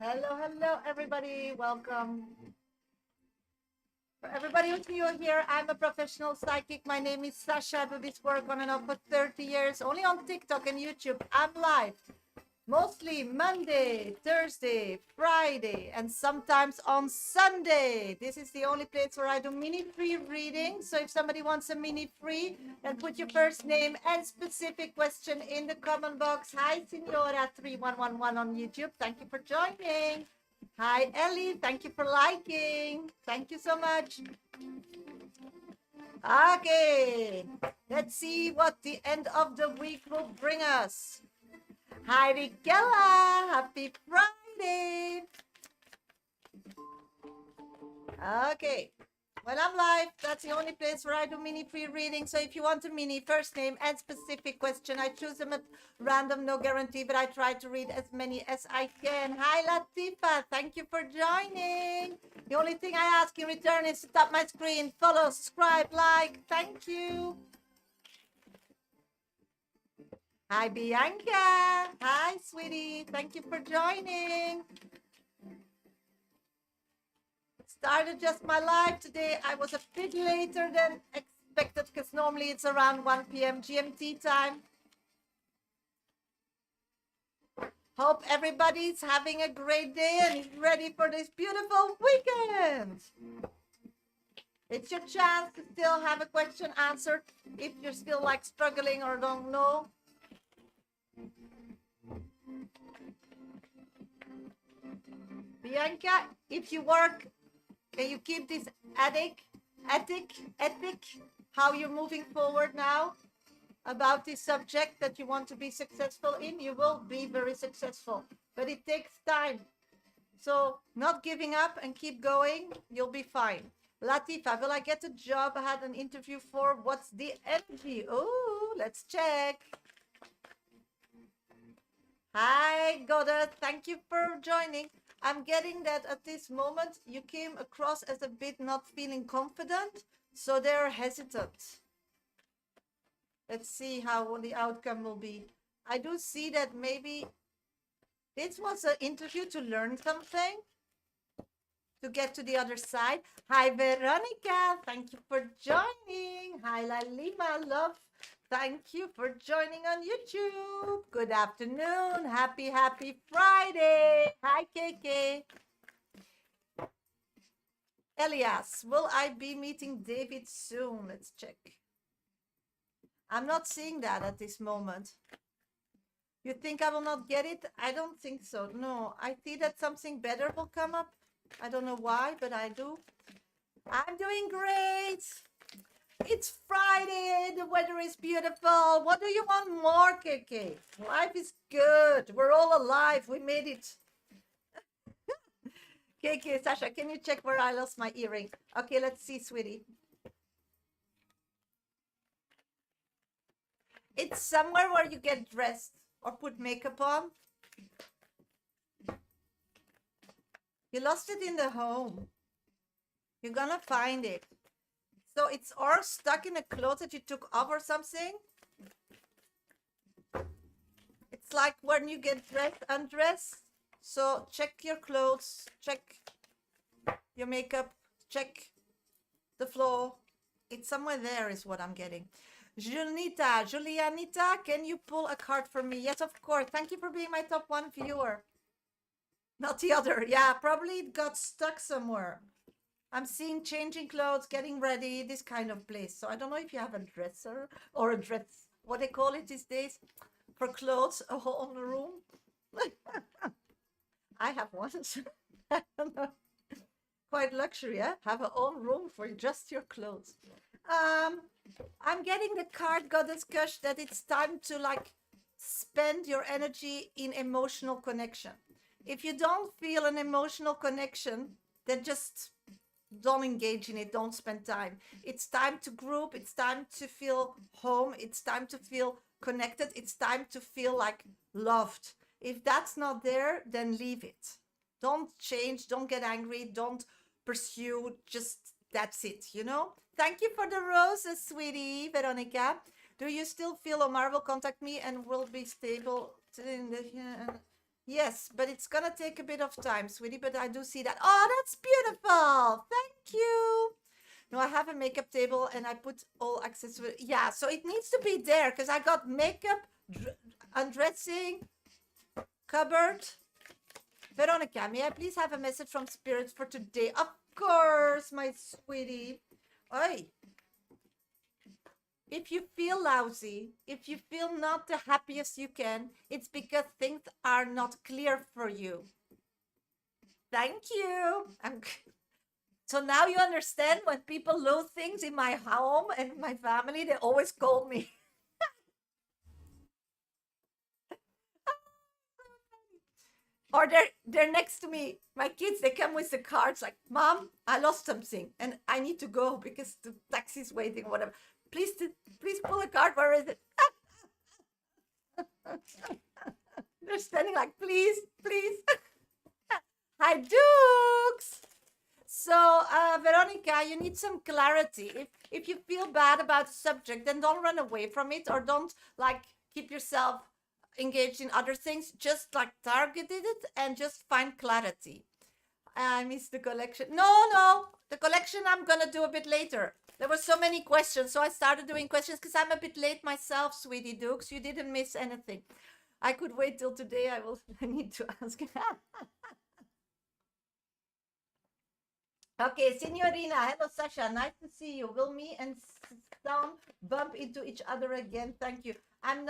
Hello, hello, everybody. Welcome. For everybody who's new here, I'm a professional psychic. My name is Sasha. I do this work on and off for 30 years, only on TikTok and YouTube. I'm live, mostly Monday, Thursday, Friday, and sometimes on Sunday. This is the only place where I do mini free readings. So if somebody wants a mini free, then put your first name and specific question in the comment box. Hi, Signora3111 on YouTube. Thank you for joining. Hi, Ellie. Thank you for liking. Thank you so much. Okay, let's see what the end of the week will bring us. Hi, Rigella. Happy Friday. Okay. When I'm live, that's the only place where I do mini free reading. So if you want a mini first name and specific question, I choose them at random, no guarantee, but I try to read as many as I can. Hi, Latifa. Thank you for joining. The only thing I ask in return is to tap my screen, follow, subscribe, like. Thank you. Hi, Bianca. Hi, sweetie. Thank you for joining. Started just my live today. I was a bit later than expected because normally it's around 1 p.m. GMT time. Hope everybody's having a great day and is ready for this beautiful weekend. It's your chance to still have a question answered if you're still like struggling or don't know. Bianca, if you work, can you keep this ethic, how you're moving forward now about this subject that you want to be successful in? You will be very successful, but it takes time. So not giving up and keep going, you'll be fine. Latifa, will I get a job I had an interview for? What's the energy? Oh, let's check. Hi, Goddard. Thank you for joining. I'm getting that at this moment you came across as a bit not feeling confident, so they're hesitant. Let's see how the outcome will be. I do see that maybe this was an interview to learn something, to get to the other side. Hi, Veronica. Thank you for joining. Hi, Lalima. Love. Thank you for joining on YouTube. Good afternoon. Happy Friday. Hi, KK. Elias, will I be meeting David soon? Let's check. I'm not seeing that at this moment. You think I will not get it? I don't think so. No, I see that something better will come up. I don't know why, but I do. I'm doing great. It's Friday, the weather is beautiful. What do you want more, KK? Life is good. We're all alive. We made it. KK, Sasha, can you check where I lost my earring? Okay, let's see, sweetie. It's somewhere where you get dressed or put makeup on. You lost it in the home. You're gonna find it. So it's or stuck in a clothes that you took off or something. It's like when you get dressed, undressed. So check your clothes, check your makeup, check the floor. It's somewhere there is what I'm getting. Julianita, can you pull a card for me? Yes, of course. Thank you for being my top 1 viewer. Not the other. Yeah, probably it got stuck somewhere. I'm seeing changing clothes, getting ready, this kind of place. So I don't know if you have a dresser or a dress, what they call it these days, for clothes, a whole room. I have one. I don't know. Quite luxury, yeah? Have a own room for just your clothes. I'm getting the card, Goddess Kush, that it's time to like spend your energy in emotional connection. If you don't feel an emotional connection, then just don't engage in it. Don't spend time. It's time to group. It's time to feel home. It's time to feel connected. It's time to feel like loved. If that's not there, then leave it. Don't change. Don't get angry. Don't pursue. Just that's it, you know? Thank you for the roses, sweetie, Veronica. Do you still feel Omar will contact me and will be stable in the Yes, but it's gonna take a bit of time, sweetie, but I do see that. Oh, that's beautiful. Thank you. No, I have a makeup table and I put all accessories. Yeah, so it needs to be there because I got makeup, undressing, cupboard. Veronica, may I please have a message from spirits for today? Of course, my sweetie. Oi, if you feel lousy, if you feel not the happiest you can, it's because things are not clear for you. Thank you. So now you understand when people lose things in my home and my family, they always call me. Or they're next to me. My kids, they come with the cards like, Mom, I lost something and I need to go because the taxi's waiting, whatever. Please pull a card. Where is it? They're standing like, please. Hi, Dukes. So, Veronica, you need some clarity. If you feel bad about the subject, then don't run away from it or don't like keep yourself engaged in other things. Just like targeted it and just find clarity. I missed the collection. No, the collection I'm gonna do a bit later. There were so many questions, so I started doing questions because I'm a bit late myself, sweetie Dukes. You didn't miss anything. I could wait till today. I need to ask. Okay, Signorina. Hello, Sasha. Nice to see you. Will me and Sam bump into each other again? Thank you. I'm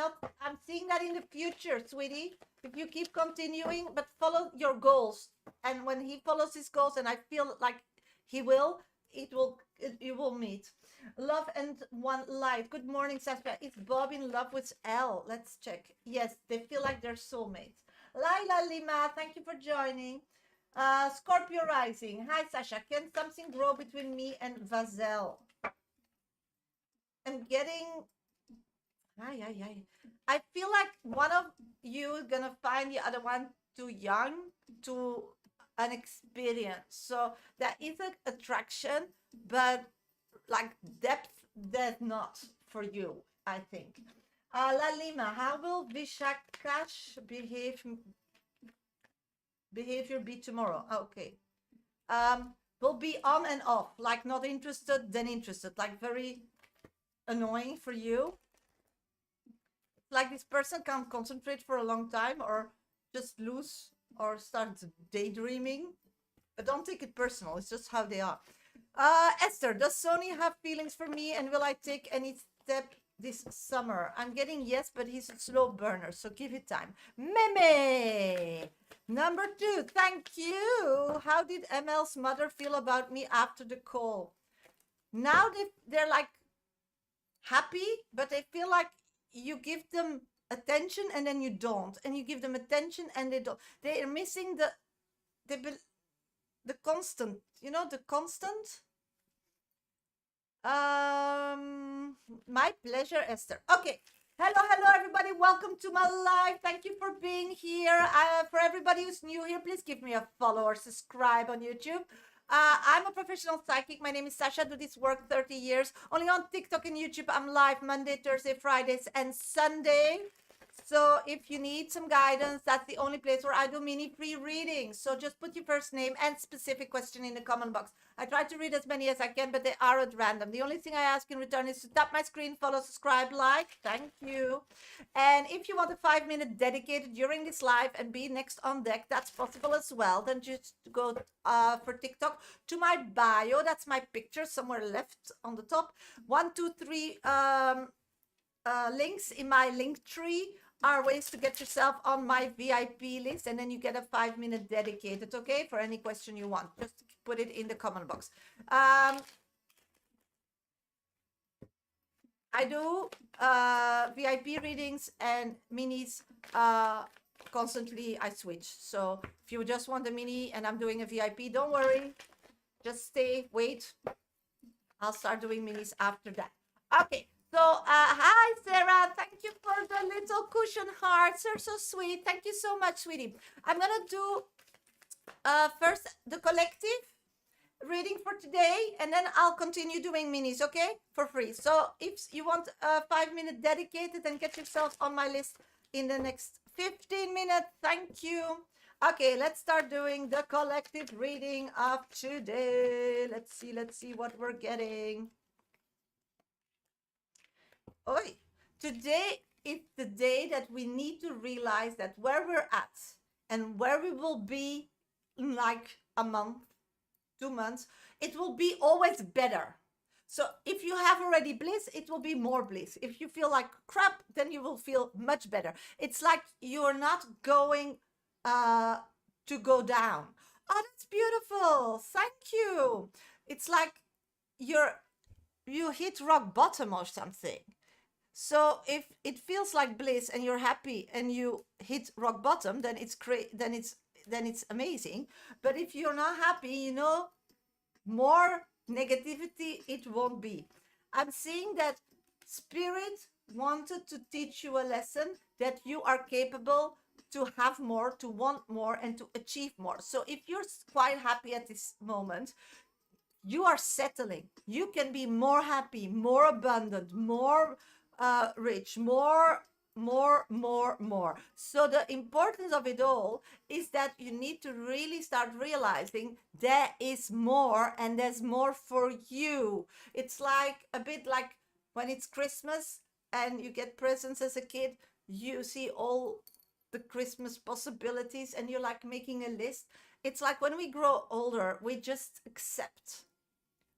seeing that in the future, sweetie. If you keep continuing, but follow your goals. And when he follows his goals, and I feel like he will, you will meet. Love and one light. Good morning, Sasha. Is Bob in love with Elle? Let's check. Yes, they feel like they're soulmates. Laila Lima, thank you for joining. Scorpio rising. Hi, Sasha. Can something grow between me and Vazel? I'm getting. I feel like one of you is gonna find the other one too young, too unexperienced. So there is an attraction, but like depth, that's not for you, I think. La Lima, how will Vishakash behavior be tomorrow? Okay. Will be on and off, like not interested, then interested, like very annoying for you. Like this person can't concentrate for a long time or just lose or start daydreaming. But don't take it personal. It's just how they are. Esther, does Sony have feelings for me and will I take any step this summer? I'm getting yes, but he's a slow burner, so give it time. Meme! Number 2, thank you. How did ML's mother feel about me after the call? Now they're like happy, but they feel like you give them attention and then you don't, and you give them attention and they don't. They are missing the constant, the constant. My pleasure, Esther. Okay. Hello, everybody. Welcome to my live. Thank you for being here. For everybody who's new here, please give me a follow or subscribe on YouTube. I'm a professional psychic. My name is Sasha. I do this work 30 years. Only on TikTok and YouTube. I'm live Monday, Thursday, Fridays, and Sunday. So if you need some guidance, that's the only place where I do mini free readings. So just put your first name and specific question in the comment box. I try to read as many as I can, but they are at random. The only thing I ask in return is to tap my screen, follow, subscribe, like. Thank you. And if you want a 5-minute dedicated during this live and be next on deck, that's possible as well. Then just go for TikTok to my bio. That's my picture somewhere left on the top. 1, 2, 3 links in my link tree are ways to get yourself on my VIP list, and then you get a 5-minute dedicated, okay, for any question you want. Just put it in the comment box. I do VIP readings and minis constantly. I switch. So if you just want a mini and I'm doing a VIP, don't worry. Just stay, wait. I'll start doing minis after that. Okay. So, hi, Sarah. Thank you for the little cushion hearts. They're so sweet. Thank you so much, sweetie. I'm going to do first the collective reading for today, and then I'll continue doing minis, okay? For free. So, if you want a 5-minute dedicated and get yourself on my list, in the next 15 minutes. Thank you. Okay, let's start doing the collective reading of today. Let's see what we're getting. Oi, today is the day that we need to realize that where we're at and where we will be in like a month, 2 months, it will be always better. So if you have already bliss, it will be more bliss. If you feel like crap, then you will feel much better. It's like you're not going to go down. Oh, that's beautiful. Thank you. It's like you hit rock bottom or something. So if it feels like bliss and you're happy and you hit rock bottom, then it's great. Then it's amazing. But if you're not happy, more negativity it won't be. I'm seeing that spirit wanted to teach you a lesson that you are capable to have more, to want more, and to achieve more. So if you're quite happy at this moment, you are settling. You can be more happy, more abundant, more rich, more. So the importance of it all is that you need to really start realizing there is more, and there's more for you. It's like a bit like when it's Christmas and you get presents as a kid, you see all the Christmas possibilities and you're like making a list. It's like when we grow older, we just accept.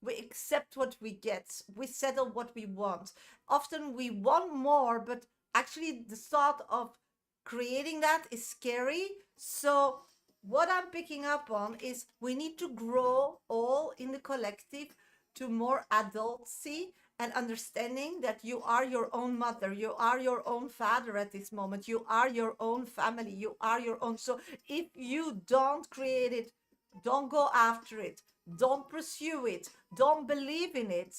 We accept what we get. We settle what we want. Often we want more, but actually the thought of creating that is scary. So what I'm picking up on is we need to grow all in the collective to more adultcy and understanding that you are your own mother, you are your own father at this moment, you are your own family, you are your own. So if you don't create it, don't go after it, don't pursue it, don't believe in it,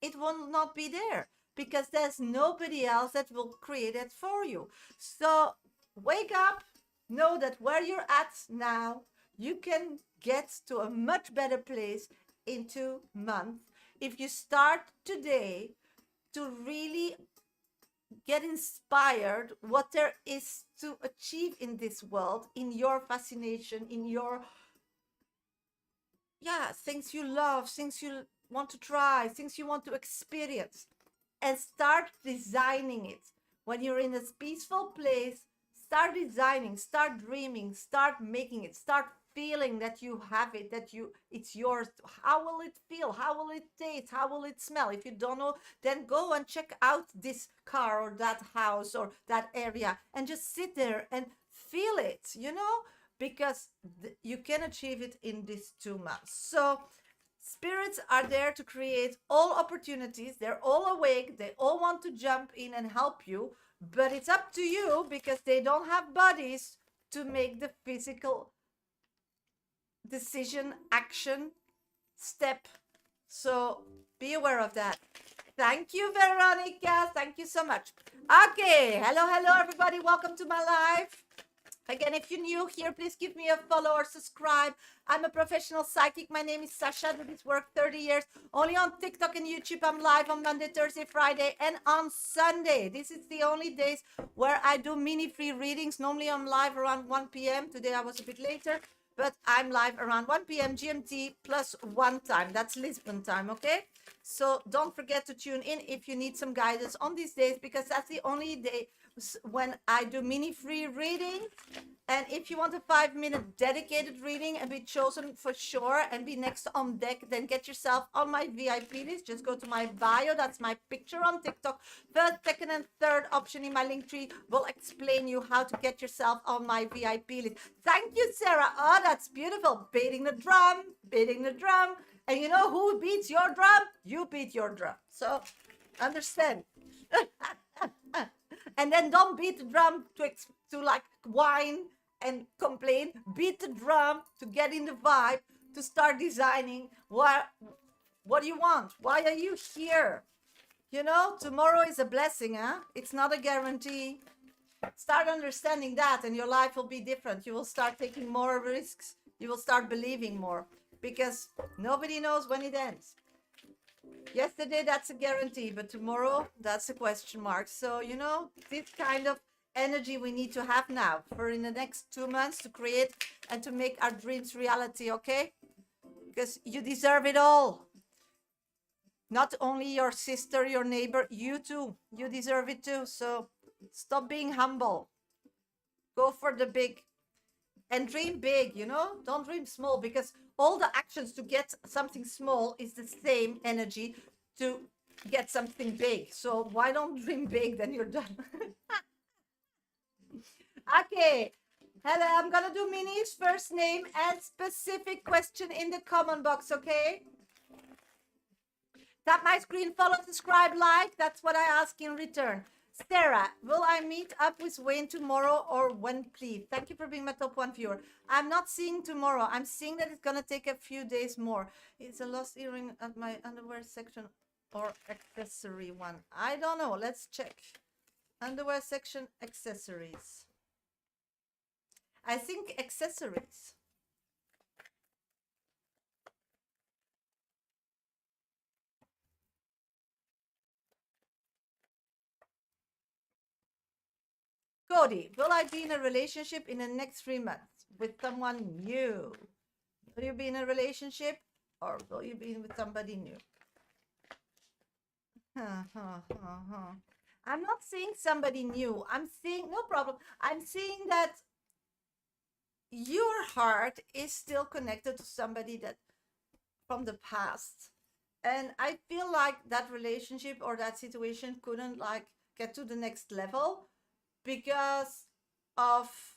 it will not be there, because there's nobody else that will create it for you. So wake up, know that where you're at now, you can get to a much better place in 2 months if you start today to really get inspired what there is to achieve in this world, in your fascination, in your things you love, things you want to try, things you want to experience, and start designing it. When you're in a peaceful place, start designing, start dreaming, start making it, start feeling that you have it, that it's yours. How will it feel? How will it taste? How will it smell? If you don't know, then go and check out this car or that house or that area and just sit there and feel it, because you can achieve it in these 2 months. So spirits are there to create all opportunities. They're all awake. They all want to jump in and help you, but it's up to you, because they don't have bodies to make the physical decision, action, step. So be aware of that. Thank you, Veronica. Thank you so much. Okay. Hello, everybody. Welcome to my live. Again, if you're new here, please give me a follow or subscribe. I'm a professional psychic. My name is Sasha. I do this work 30 years. Only on TikTok and YouTube. I'm live on Monday, Thursday, Friday, and on Sunday. This is the only days where I do mini free readings. Normally I'm live around 1 p.m. Today I was a bit later, but I'm live around 1 p.m. GMT plus 1 time. That's Lisbon time, okay? So don't forget to tune in if you need some guidance on these days, because that's the only day when I do mini free readings. And if you want a 5-minute dedicated reading and be chosen for sure and be next on deck, then get yourself on my VIP list. Just go to my bio. That's my picture on TikTok. First, second, and third option in my link tree will explain you how to get yourself on my VIP list. Thank you, Sarah. Oh, that's beautiful. Beating the drum, beating the drum. And you know who beats your drum? You beat your drum. So understand. And then don't beat the drum to like whine and complain. Beat the drum to get in the vibe, to start designing what do you want? Why are you here? Tomorrow is a blessing, huh? It's not a guarantee. Start understanding that and your life will be different. You will start taking more risks. You will start believing more, because nobody knows when it ends. Yesterday, that's a guarantee, but tomorrow, that's a question mark. So, this kind of energy we need to have now for in the next 2 months to create and to make our dreams reality, okay? Because you deserve it all. Not only your sister, your neighbor, you too. You deserve it too. So stop being humble. Go for the big and dream big, you know? Don't dream small, because all the actions to get something small is the same energy to get something big. So why don't dream big, then you're done. Okay. Hello, I'm gonna do Minnie's first name and specific question in the comment box, okay? Tap my screen, follow, subscribe, like. That's what I ask in return. Sarah, will I meet up with Wayne tomorrow or when, please? Thank you for being my top 1 viewer. I'm not seeing tomorrow. I'm seeing that it's gonna take a few days more. It's a lost earring at my underwear section or accessory one. I don't know. Let's check. Underwear section, accessories. I think accessories. Cody, will I be in a relationship in the next 3 months with someone new? Will you be in a relationship or will you be with somebody new? I'm not seeing somebody new. I'm seeing, no problem. I'm seeing that your heart is still connected to somebody that from the past. And I feel like that relationship or that situation couldn't like get to the next level because of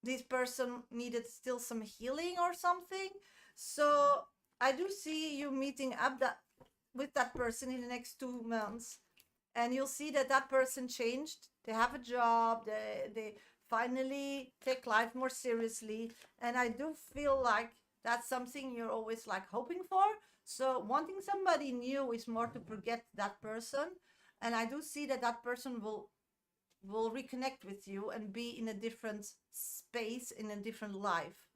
this person needed still some healing or something. So I do see you meeting up with that person in the next 2 months, and you'll see that that person changed. They have a job, they finally take life more seriously, and I do feel like that's something you're always like hoping for. So wanting somebody new is more to forget that person, and I do see that that person will reconnect with you and be in a different space, in a different life.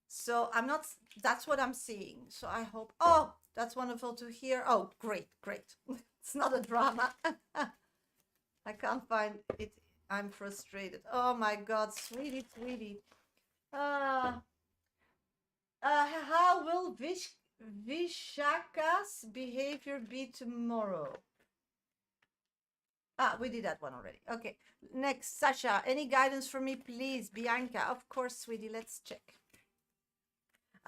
So I'm not, that's what I'm seeing. So I hope, oh, that's wonderful to hear. Oh, great. It's not a drama. I can't find it. I'm frustrated. Oh my God, sweetie. How will Vishaka's behavior be tomorrow? We did that one already. Okay, next, Sasha. Any guidance for me, please? Bianca, of course, sweetie. Let's check.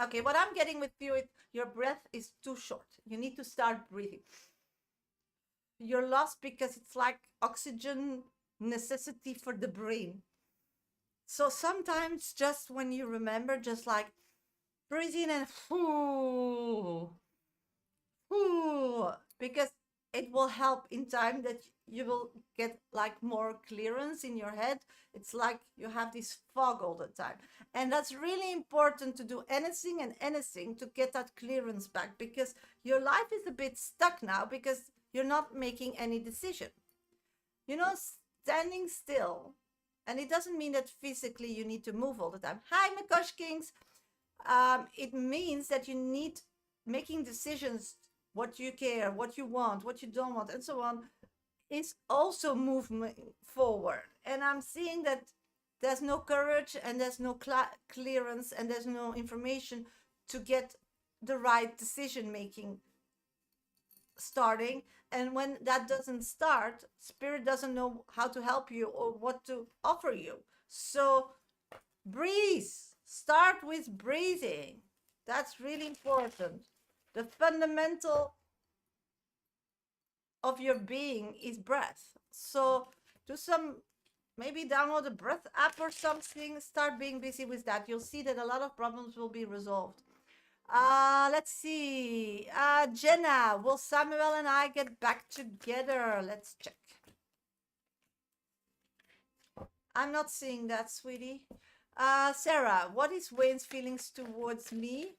Okay, what I'm getting with you is your breath is too short. You need to start breathing. You're lost because it's like oxygen necessity for the brain. So sometimes just when you remember, just like breathe in and because it will help in time that you will get like more clearance in your head. It's like you have this fog all the time. And that's really important to do anything to get that clearance back, because your life is a bit stuck now because you're not making any decision. You know, standing still, and it doesn't mean that physically you need to move all the time. Hi, Makosh Kings. It means that you need making decisions, what you care, what you want, what you don't want, and so on, is also movement forward. And I'm seeing that there's no courage and there's no clearance and there's no information to get the right decision making starting. And when that doesn't start, spirit doesn't know how to help you or what to offer you. So breathe. Start with breathing. That's really important. The fundamental of your being is breath. So do some, maybe download a breath app or something. Start being busy with that. You'll see that a lot of problems will be resolved. Let's see. Jenna, will Samuel and I get back together? Let's check. I'm not seeing that, sweetie. Sarah, what is Wayne's feelings towards me?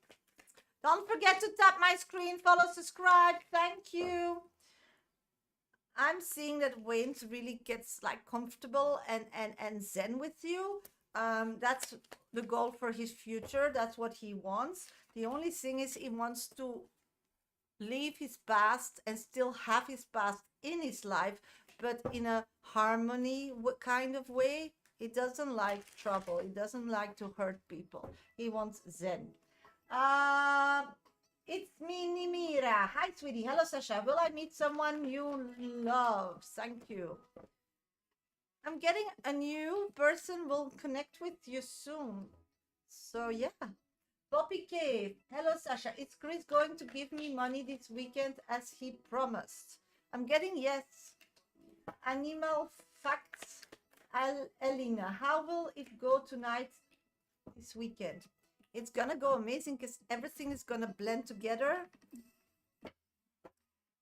Don't forget to tap my screen, follow, subscribe. Thank you. I'm seeing that Wayne really gets like comfortable and zen with you. That's the goal for his future. That's what he wants. The only thing is he wants to leave his past and still have his past in his life, but in a harmony kind of way. He doesn't like trouble. He doesn't like to hurt people. He wants Zen. Uh, it's me, Nimira. Hi, sweetie. Hello, Sasha. Will I meet someone you love? Thank you. I'm getting a new person will connect with you soon. So, yeah. Poppy Cave. Hello, Sasha. Is Chris going to give me money this weekend as he promised? I'm getting yes. Animal facts. Elina, how will it go tonight this weekend? It's gonna go amazing because everything is gonna blend together.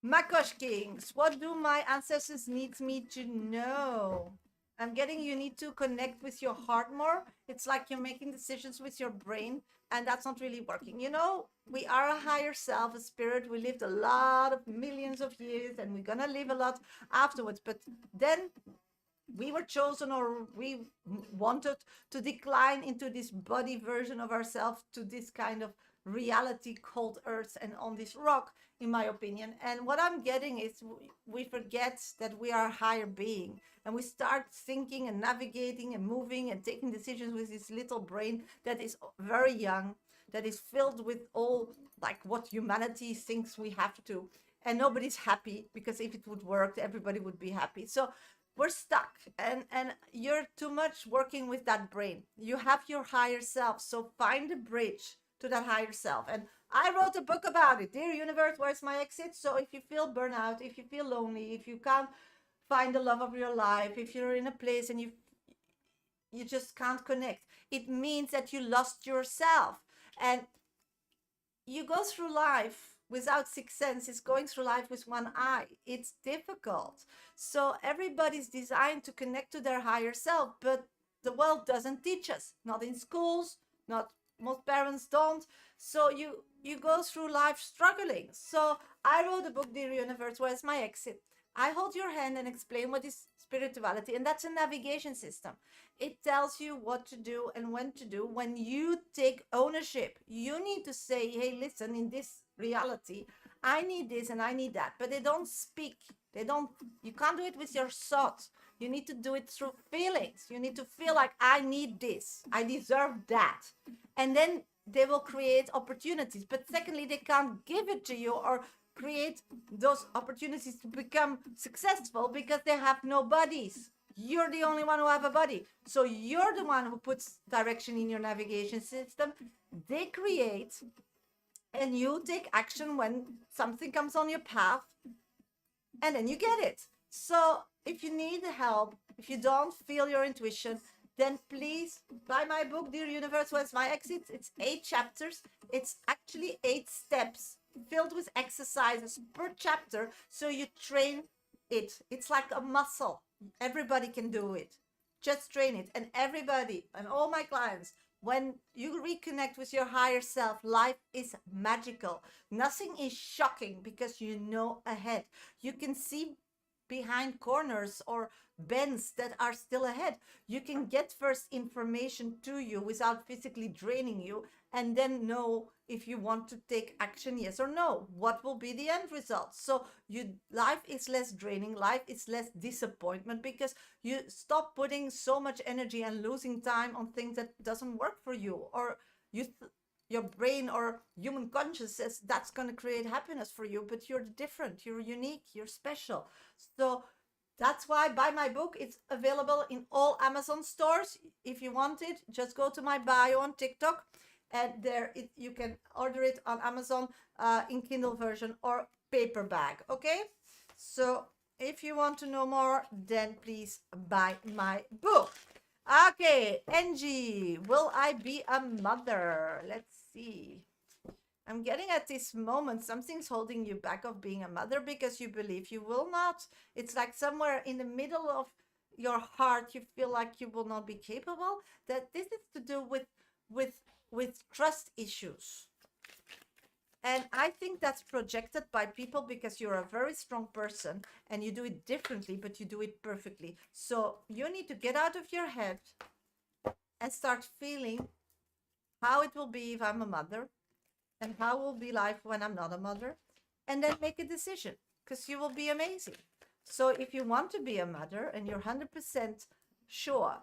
Makosh Kings, what do my ancestors need me to know? I'm getting you need to connect with your heart more. It's like you're making decisions with your brain, and that's not really working. You know, we are a higher self, a spirit. We lived a lot of millions of years, and we're gonna live a lot afterwards. But then we were chosen, or we wanted to decline into this body version of ourselves, to this kind of reality called Earth and on this rock, in my opinion. And what I'm getting is we forget that we are a higher being, and we start thinking and navigating and moving and taking decisions with this little brain that is very young, that is filled with all like what humanity thinks we have to, and nobody's happy, because if it would work, everybody would be happy. So we're stuck, and you're too much working with that brain. You have your higher self, so find a bridge to that higher self. And I wrote a book about it, Dear Universe, Where's My Exit? So if you feel burnout, if you feel lonely, if you can't find the love of your life, if you're in a place and you just can't connect, it means that you lost yourself. And you go through life without six senses, going through life with one eye. It's difficult. So everybody's designed to connect to their higher self, but the world doesn't teach us. Not in schools, not most parents don't. So you go through life struggling. So I wrote a book, Dear Universe, Where's My Exit? I hold your hand and explain what is spirituality, and that's a navigation system. It tells you what to do and when to do. When you take ownership, you need to say, hey, listen, in this reality, I need this and I need that. But they don't speak. You can't do it with your thoughts. You need to do it through feelings. You need to feel like, I need this, I deserve that. And then they will create opportunities. But secondly, they can't give it to you or create those opportunities to become successful because they have no bodies. You're the only one who have a body. So you're the one who puts direction in your navigation system. They create, and you take action when something comes on your path, and then you get it. So if you need help, if you don't feel your intuition, then please buy my book, Dear Universe, Where's My Exit? It's 8 chapters. It's actually 8 steps filled with exercises per chapter. So you train it. It's like a muscle. Everybody can do it. Just train it. And everybody, and all my clients, when you reconnect with your higher self, life is magical. Nothing is shocking because you know ahead. You can see behind corners or bends that are still ahead. You can get first information to you without physically draining you, and then know if you want to take action, yes or no. What will be the end result? So life is less draining, life is less disappointment, because you stop putting so much energy and losing time on things that doesn't work for you, or your brain or human conscious says that's going to create happiness for you, but you're different, you're unique, you're special. So that's why buy my book. It's available in all Amazon stores. If you want it, just go to my bio on TikTok, and you can order it on Amazon in Kindle version or paperback. Okay, so if you want to know more, then please buy my book. Okay, Angie, will I be a mother? Let's see. I'm getting at this moment, something's holding you back of being a mother because you believe you will not. It's like somewhere in the middle of your heart, you feel like you will not be capable. That this is to do with trust issues. And I think that's projected by people because you're a very strong person and you do it differently, but you do it perfectly. So you need to get out of your head and start feeling how it will be if I'm a mother, and how will be life when I'm not a mother, and then make a decision, because you will be amazing. So if you want to be a mother and you're 100% sure,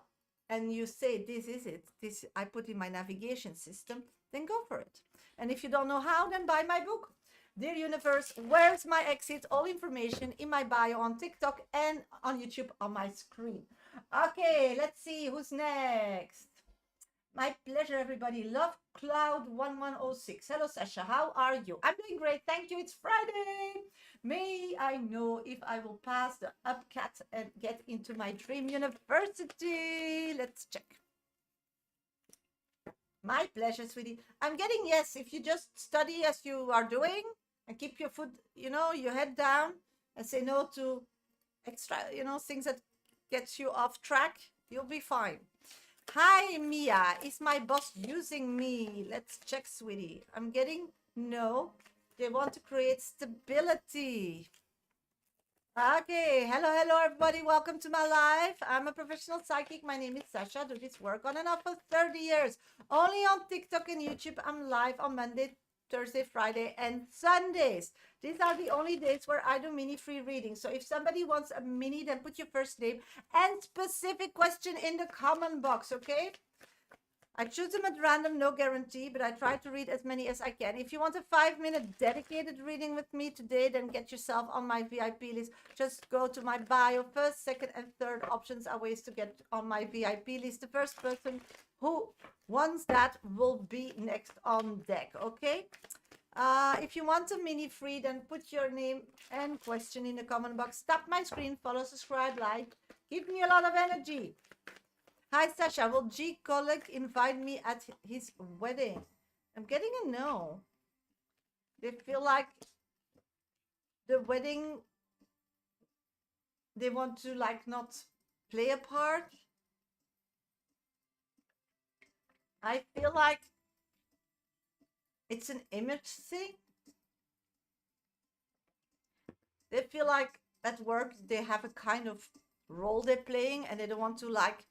and you say, this is it, this I put in my navigation system, then go for it. And if you don't know how, then buy my book. Dear Universe, where's my exit? All information in my bio on TikTok and on YouTube on my screen. Okay, let's see who's next. My pleasure, everybody. Love Cloud 1106. Hello, Sasha. How are you? I'm doing great. Thank you. It's Friday. May I know if I will pass the UpCat and get into my dream university? Let's check. My pleasure, sweetie. I'm getting yes. If you just study as you are doing and keep your foot, your head down and say no to extra, things that gets you off track, you'll be fine. Hi, Mia. Is my boss using me? Let's check, sweetie. I'm getting no. They want to create stability. Okay. Hello, everybody. Welcome to my life. I'm a professional psychic. My name is Sasha. I do this work on and off for 30 years. Only on TikTok and YouTube. I'm live on Monday, Thursday, Friday, and Sundays. These are the only days where I do mini free readings. So if somebody wants a mini, then put your first name and specific question in the comment box, okay? I choose them at random, no guarantee, but I try to read as many as I can. If you want a 5-minute dedicated reading with me today, then get yourself on my VIP list. Just go to my bio. First, second, and third options are ways to get on my VIP list. The first person who wants that will be next on deck, okay? If you want a mini free, then put your name and question in the comment box. Tap my screen, follow, subscribe, like. Give me a lot of energy. Hi, Sasha. Will G colleague invite me at his wedding? I'm getting a no. They feel like the wedding, they want to like not play a part. I feel like it's an image thing. They feel like at work they have a kind of role they're playing and they don't want to like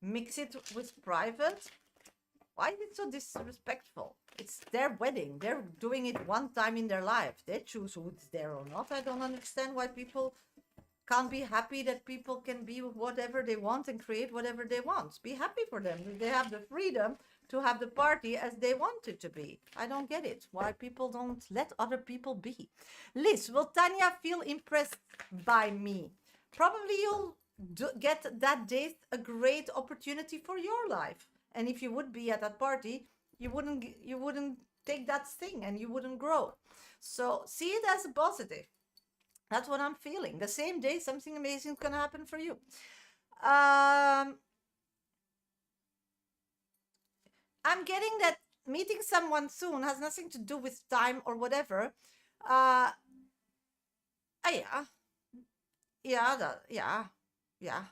mix it with private. Why is it so disrespectful? It's their wedding. They're doing it one time in their life. They choose who's there or not. I don't understand why people can't be happy that people can be whatever they want and create whatever they want. Be happy for them. They have the freedom to have the party as they want it to be. I don't get it. Why people don't let other people be. Liz, will Tanya feel impressed by me? Probably you'll get that day a great opportunity for your life. And if you would be at that party, you wouldn't take that thing and you wouldn't grow. So see it as a positive. That's what I'm feeling. The same day, something amazing is going to happen for you. I'm getting that meeting someone soon has nothing to do with time or whatever. Yeah.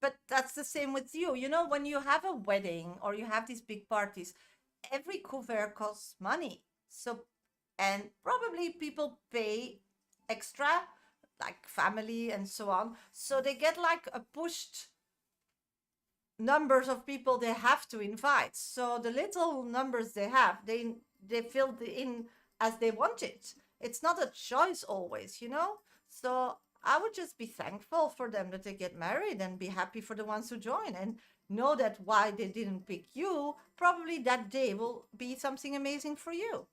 But that's the same with you. You know, when you have a wedding or you have these big parties, every couvert costs money. So, and probably people pay extra, like family and so on. So they get like a pushed numbers of people they have to invite. So the little numbers they have, they fill in as they want it. It's not a choice always, you know? So I would just be thankful for them that they get married and be happy for the ones who join and know that why they didn't pick you, probably that day will be something amazing for you.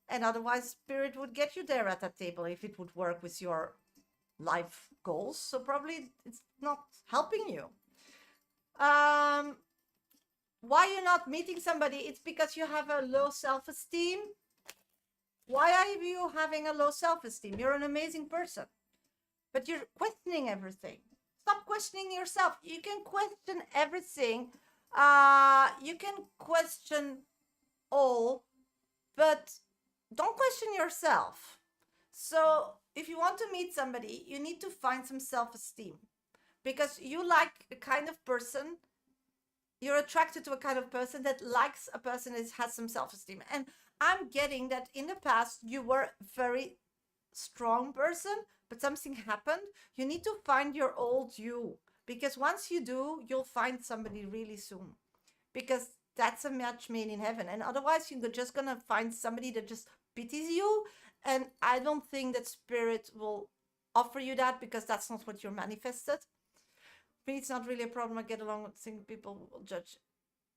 And otherwise, Spirit would get you there at that table if it would work with your life goals. So probably it's not helping you. Why you're not meeting somebody? It's because you have a low self-esteem. Why are you having a low self-esteem? You're an amazing person. But you're questioning everything. Stop questioning yourself. You can question everything. You can question all, but don't question yourself. So if you want to meet somebody, you need to find some self-esteem because you like a kind of person, you're attracted to a kind of person that likes a person that has some self-esteem. And I'm getting that in the past, you were a very strong person, but something happened. You need to find your old you because once you do, you'll find somebody really soon because that's a match made in heaven. And otherwise, you're just going to find somebody that just pities you. And I don't think that Spirit will offer you that because that's not what you're manifested. For me, it's not really a problem. I get along with things, people will judge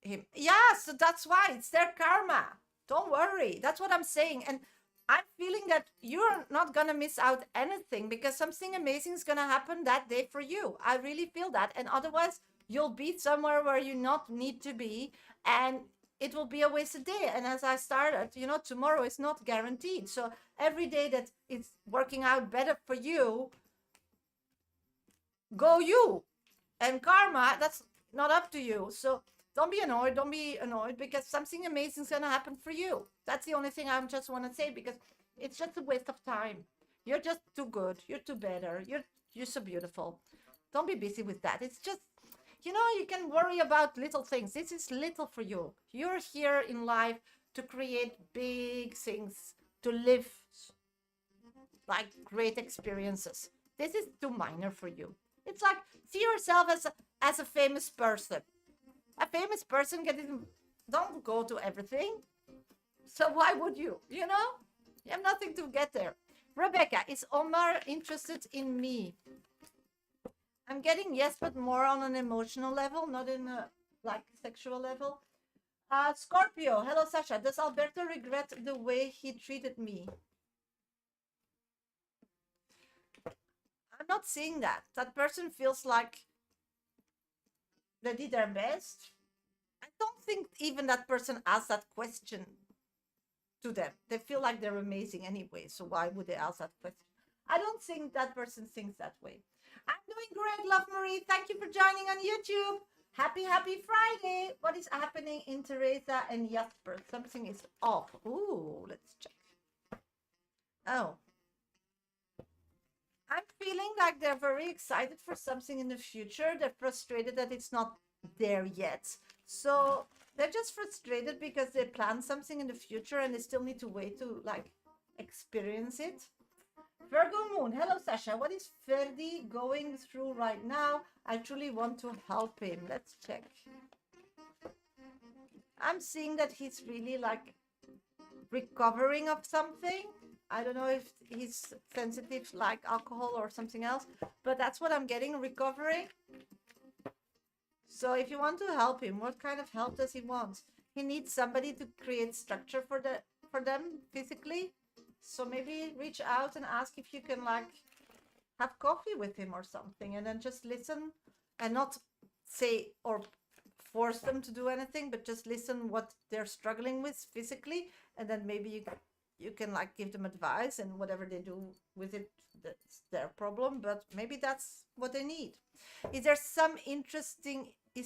him. Yeah, so that's why it's their karma. Don't worry. That's what I'm saying. And I'm feeling that you're not going to miss out anything because something amazing is going to happen that day for you. I really feel that. And otherwise, you'll be somewhere where you not need to be. And it will be a wasted day. And as I started, tomorrow is not guaranteed. So every day that it's working out better for you, go you. And karma, that's not up to you. So don't be annoyed. Don't be annoyed because something amazing is going to happen for you. That's the only thing I just want to say because it's just a waste of time. You're just too good. You're too better. You're so beautiful. Don't be busy with that. It's just, you can worry about little things. This is little for you. You're here in life to create big things, to live like great experiences. This is too minor for you. It's like, see yourself as a famous person. A famous person don't go to everything. So why would you? You have nothing to get there. Rebecca, is Omar interested in me? I'm getting yes, but more on an emotional level, not in a sexual level. Scorpio, hello Sasha. Does Alberto regret the way he treated me? I'm not seeing that. That person feels like they did their best. I don't think even that person asked that question to them. They feel like they're amazing anyway. So why would they ask that question? I don't think that person thinks that way. I'm doing great, Love Marie. Thank you for joining on YouTube. Happy Friday. What is happening in Teresa and Jasper? Something is off. Ooh, let's check. Oh. I'm feeling like they're very excited for something in the future. They're frustrated that it's not there yet. So they're just frustrated because they plan something in the future and they still need to wait to experience it. Virgo Moon, hello Sasha. What is Ferdi going through right now? I truly want to help him. Let's check. I'm seeing that he's really recovering of something. I don't know if he's sensitive like alcohol or something else, but that's what I'm getting, recovering. So if you want to help him, what kind of help does he want? He needs somebody to create structure for them physically. So maybe reach out and ask if you can have coffee with him or something, and then just listen and not say or force them to do anything, but just listen what they're struggling with physically, and then maybe you can give them advice, and whatever they do with it, that's their problem, but maybe that's what they need. Is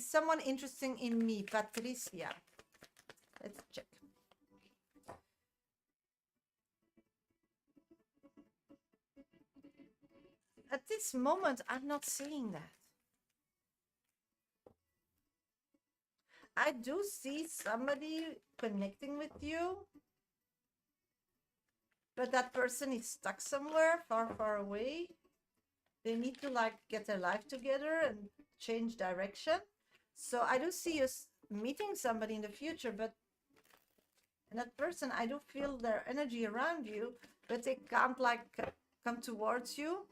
someone interesting in me? Patricia. Let's check. At this moment, I'm not seeing that. I do see somebody connecting with you, but that person is stuck somewhere far away. They need to get their life together and change direction. So I do see you meeting somebody in the future, but that person, I do feel their energy around you, but they can't come towards you.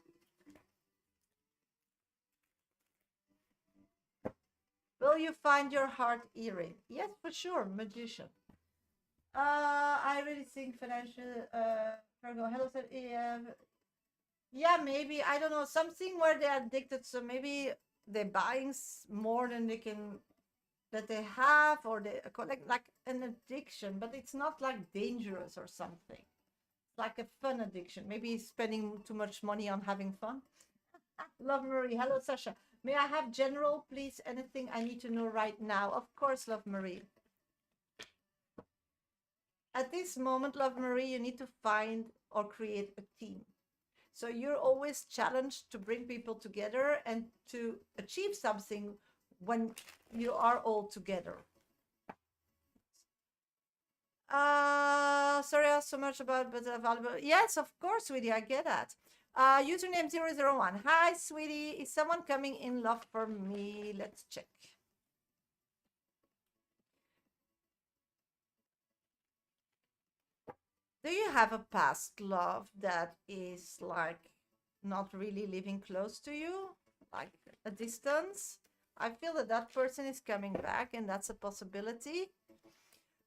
Will you find your heart earring? Yes, for sure, magician. I really think financial Virgo. Hello, sir. Yeah, maybe, I don't know, something where they're addicted. So maybe they're buying more than that they have, or they collect an addiction, but it's not dangerous or something. It's like a fun addiction. Maybe spending too much money on having fun. Love Marie. Hello, Sasha. May I have general, please? Anything I need to know right now? Of course, Love Marie. At this moment, Love Marie, you need to find or create a team. So you're always challenged to bring people together and to achieve something when you are all together. Sorry, I asked so much about, but available. Yes, of course, sweetie, I get that. Username 001. Hi, sweetie. Is someone coming in love for me? Let's check. Do you have a past love that is not really living close to you, like a distance. I feel that that person is coming back, and that's a possibility.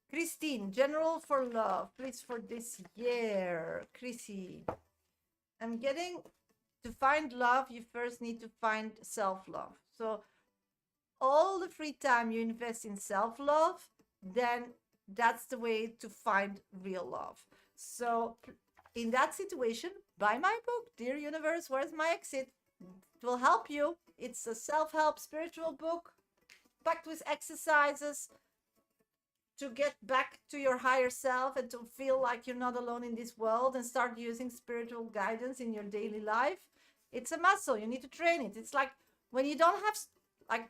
Christine, general for love, please, for this year. Chrissy, I'm getting, to find love, you first need to find self-love. So all the free time you invest in self-love, then that's the way to find real love. So in that situation, buy my book, Dear Universe, Where's My Exit? It will help you. It's a self-help spiritual book packed with exercises to get back to your higher self and to feel like you're not alone in this world, and start using spiritual guidance in your daily life. It's a muscle. You need to train it. It's like when you don't have like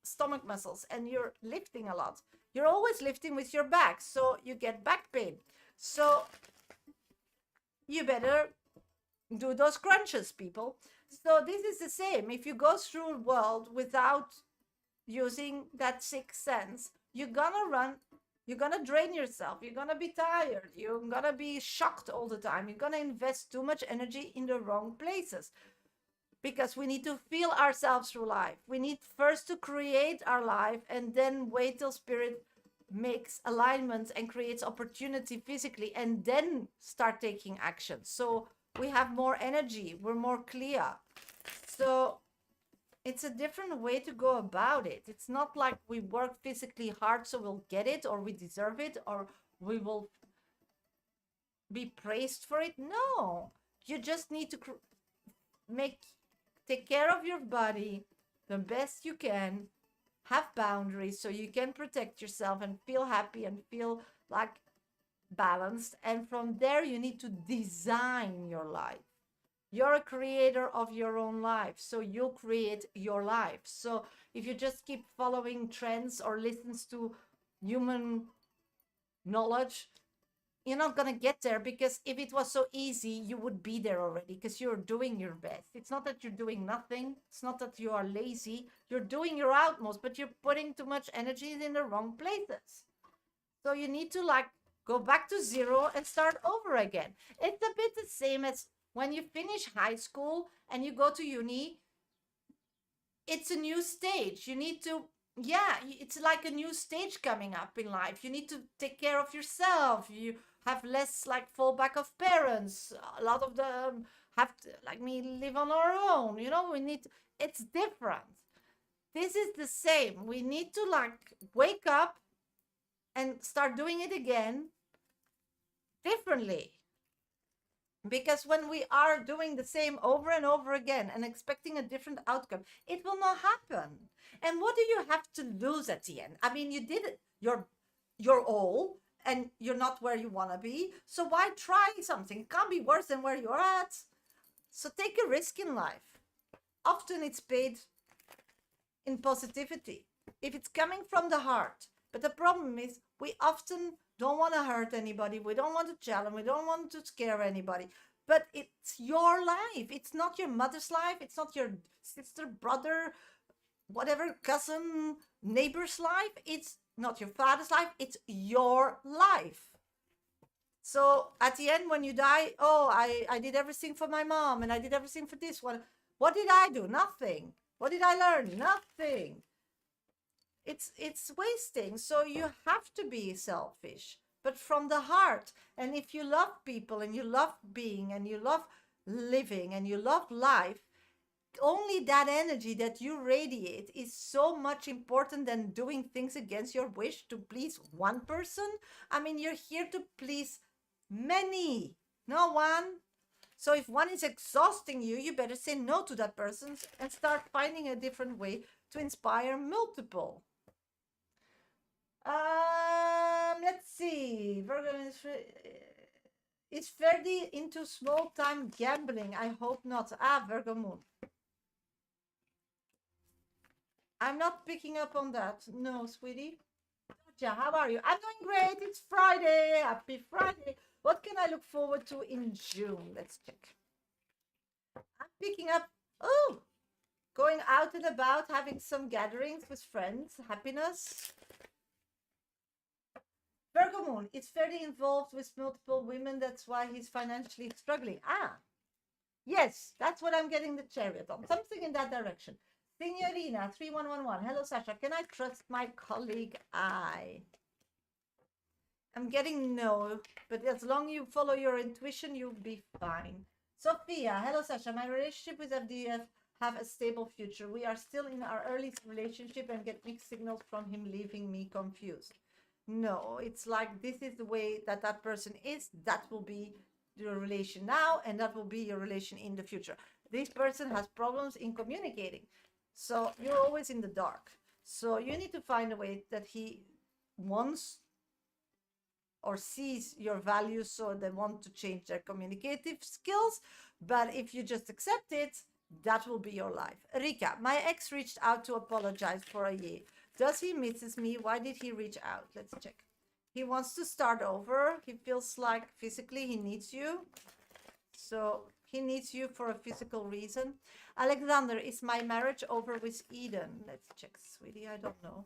stomach muscles and you're lifting a lot, you're always lifting with your back, so you get back pain. So you better do those crunches, people. So this is the same. If you go through a world without using that sixth sense, you're gonna drain yourself, you're gonna be tired, you're gonna be shocked all the time, you're gonna invest too much energy in the wrong places. Because we need to feel ourselves through life. We need first to create our life, and then wait till spirit makes alignments and creates opportunity physically, and then start taking action. So we have more energy, we're more clear. So it's a different way to go about it. It's not like we work physically hard so we'll get it, or we deserve it, or we will be praised for it. No, you just need to take care of your body the best you can, have boundaries so you can protect yourself and feel happy and feel like balanced. And from there, you need to design your life. You're a creator of your own life, so you'll create your life. So if you just keep following trends or listens to human knowledge, you're not going to get there, because if it was so easy, you would be there already, because you're doing your best. It's not that you're doing nothing. It's not that you are lazy. You're doing your utmost, but you're putting too much energy in the wrong places. So you need to like go back to zero and start over again. It's a bit the same as when you finish high school and you go to uni. It's a new stage. You need to, it's like a new stage coming up in life. You need to take care of yourself. You have less like fallback of parents. A lot of them have to, like me, live on our own. It's different. This is the same. We need to like wake up and start doing it again differently. Because when we are doing the same over and over again and expecting a different outcome, it will not happen. And what do you have to lose at the end? I mean, you did your all, and you're not where you want to be. So why try something? It can't be worse than where you're at. So take a risk in life. Often it's paid in positivity, if it's coming from the heart. But the problem is we often don't want to hurt anybody. We don't want to challenge. We don't want to scare anybody. But it's your life. It's not your mother's life. It's not your sister, brother, whatever, cousin, neighbor's life. It's not your father's life. It's your life. So at the end, when you die, I did everything for my mom, and I did everything for this one. What did I do? Nothing. What did I learn? Nothing. It's wasting. So you have to be selfish, but from the heart. And if you love people, and you love being, and you love living, and you love life, only that energy that you radiate is so much important than doing things against your wish to please one person. I mean, you're here to please many, not one. So if one is exhausting you, you better say no to that person and start finding a different way to inspire multiple. Let's see. Virgo is Verdi into small-time gambling? I hope not. Virgo moon. I'm not picking up on that. No, sweetie. Gotcha. How are you? I'm doing great. It's Friday. Happy Friday. What can I look forward to in June? Let's check. I'm picking up, going out and about, having some gatherings with friends, happiness. Virgo moon, it's very involved with multiple women. That's why he's financially struggling. Yes, that's what I'm getting the chariot on. Something in that direction. Signorina 3111. Hello, Sasha. Can I trust my colleague? I'm getting no, but as long as you follow your intuition, you'll be fine. Sophia, hello Sasha. My relationship with FDF have a stable future. We are still in our early relationship and get mixed signals from him, leaving me confused. No, it's like this is the way that that person is. That will be your relation now, and that will be your relation in the future. This person has problems in communicating, so you're always in the dark. So you need to find a way that he wants or sees your values, so they want to change their communicative skills. But if you just accept it, that will be your life. Rika, my ex reached out to apologize for a year. Does he misses me? Why did he reach out? Let's check. He wants to start over. He feels like physically he needs you. So he needs you for a physical reason. Alexander, is my marriage over with Eden? Let's check, sweetie. I don't know.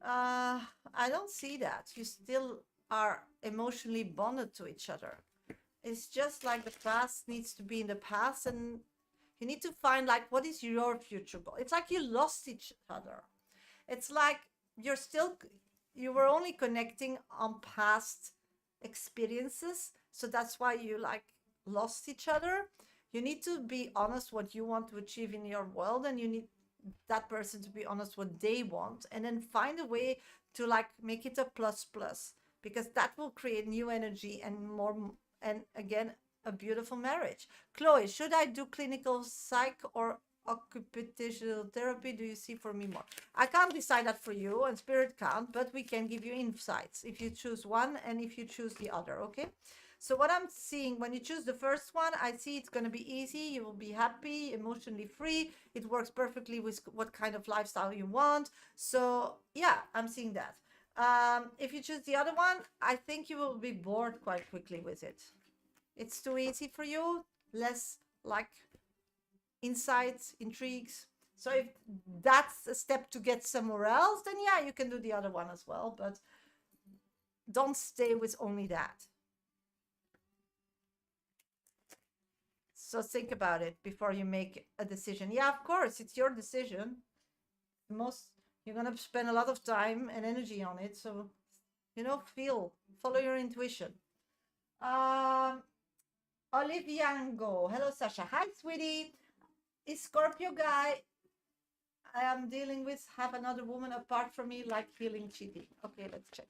I don't see that. You still are emotionally bonded to each other. It's just like the past needs to be in the past, and you need to find like what is your future goal. It's like you lost each other. It's like you were only connecting on past experiences, so that's why you like lost each other. You need to be honest what you want to achieve in your world, and you need that person to be honest what they want, and then find a way to like make it a plus plus, because that will create new energy and more, and again, a beautiful marriage. Chloe, should I do clinical psych or occupational therapy? Do you see for me more? I can't decide that for you, and spirit can't, but we can give you insights if you choose one and if you choose the other. Okay, so what I'm seeing when you choose the first one, I see it's going to be easy. You will be happy, emotionally free. It works perfectly with what kind of lifestyle you want. So yeah, I'm seeing that. If you choose the other one, I think you will be bored quite quickly with it. It's too easy for you, less like insights, intrigues. So if that's a step to get somewhere else, then yeah, you can do the other one as well, but don't stay with only that. So think about it before you make a decision. Yeah, of course, it's your decision. You're going to spend a lot of time and energy on it. So, follow your intuition. Oliviango. Hello, Sasha. Hi, sweetie. Is Scorpio guy I am dealing with have another woman apart from me, like feeling cheating? Okay, let's check.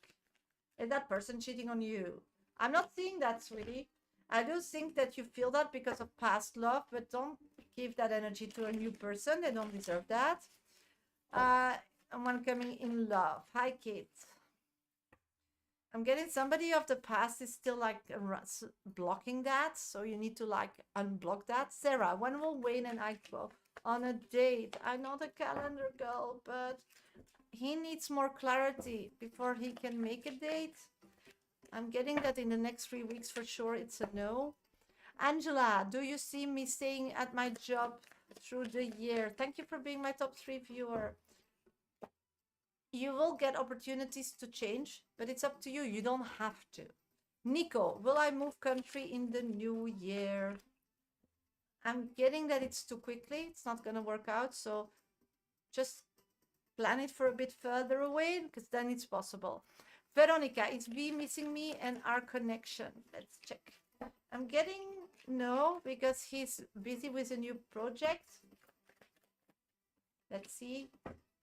Is that person cheating on you? I'm not seeing that, sweetie. I do think that you feel that because of past love, but don't give that energy to a new person. They don't deserve that. Someone coming in love. Hi, Kate. I'm getting somebody of the past is still like blocking that, so you need to like unblock that. Sarah, when will Wayne and I go on a date? I'm not a calendar girl, but he needs more clarity before he can make a date. I'm getting that in the next 3 weeks for sure. It's a no. Angela, do you see me staying at my job through the year? Thank you for being my top 3 viewer. You will get opportunities to change, but it's up to you. You don't have to. Nico, will I move country in the new year? I'm getting that it's too quickly. It's not going to work out. So just plan it for a bit further away, because then it's possible. Veronica, is V missing me and our connection? Let's check. I'm getting no, because he's busy with a new project. Let's see.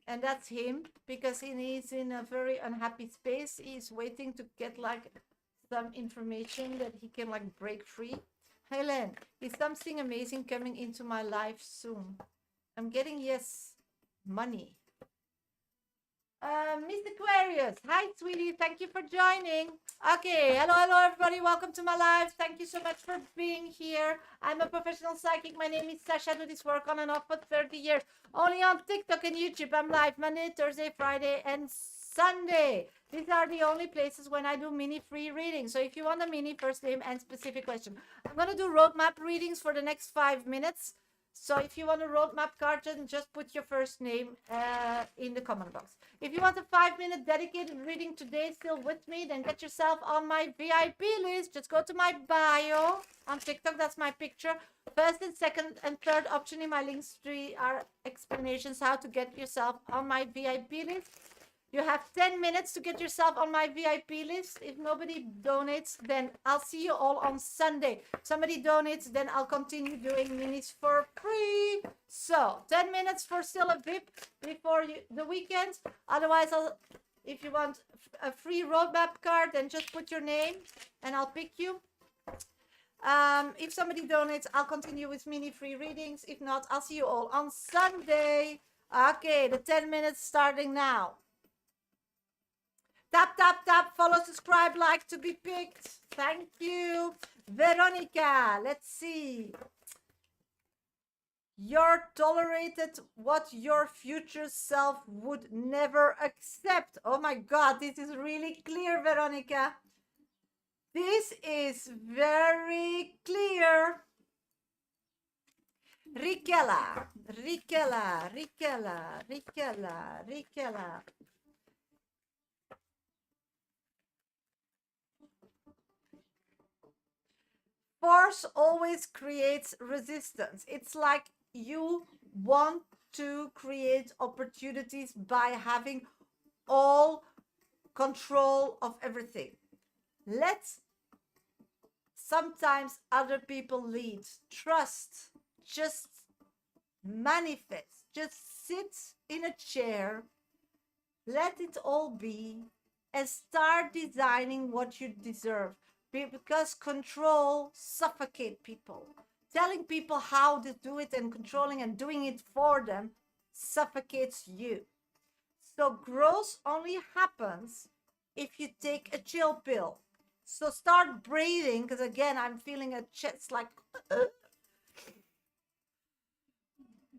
And that's him, because he's in a very unhappy space. He's waiting to get like some information that he can like break free. Helen, is something amazing coming into my life soon? I'm getting yes, money. Miss Aquarius, hi sweetie, thank you for joining. Okay, hello everybody, welcome to my live. Thank you so much for being here. I'm a professional psychic. My name is Sasha. I do this work on and off for 30 years. Only on TikTok and YouTube. I'm live Monday, Thursday, Friday, and Sunday. These are the only places when I do mini free readings. So if you want a mini first name and specific question, I'm going to do roadmap readings for the next 5 minutes. So if you want a roadmap card, then just put your first name in the comment box. If you want a 5-minute dedicated reading today still with me, then get yourself on my VIP list. Just go to my bio on TikTok. That's my picture. first and second and third option in my links tree are explanations how to get yourself on my VIP list. You have 10 minutes to get yourself on my VIP list. If nobody donates, then I'll see you all on Sunday. Somebody donates, then I'll continue doing minis for free. So 10 minutes for still a VIP before the weekend. Otherwise, if you want a free roadmap card, then just put your name and I'll pick you. If somebody donates, I'll continue with mini free readings. If not, I'll see you all on Sunday. Okay, the 10 minutes starting now. Tap, tap, tap, follow, subscribe, like to be picked. Thank you. Veronica, let's see. You're tolerated what your future self would never accept. Oh my God, this is really clear, Veronica. This is very clear. Rikella, Rikella, Rikella, Rikella, Rikella. Force always creates resistance. It's like you want to create opportunities by having all control of everything. Let sometimes other people lead. Trust. Just manifest. Just sit in a chair. Let it all be and start designing what you deserve. Because control suffocates people. Telling people how to do it and controlling and doing it for them suffocates you. So growth only happens if you take a chill pill. So start breathing, because again, I'm feeling a chest like...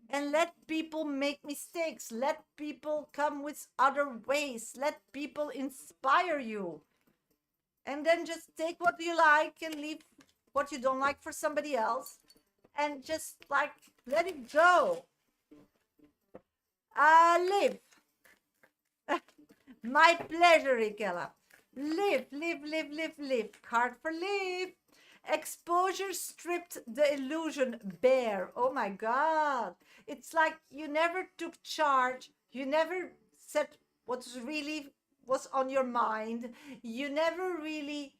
And let people make mistakes. Let people come with other ways. Let people inspire you. And then just take what you like and leave what you don't like for somebody else. And just like, let it go. Live. My pleasure, Rikella. Live, live, live, live, live. Card for live. Exposure stripped the illusion bare. Oh my God. It's like you never took charge. You never said what's really was on your mind. You never really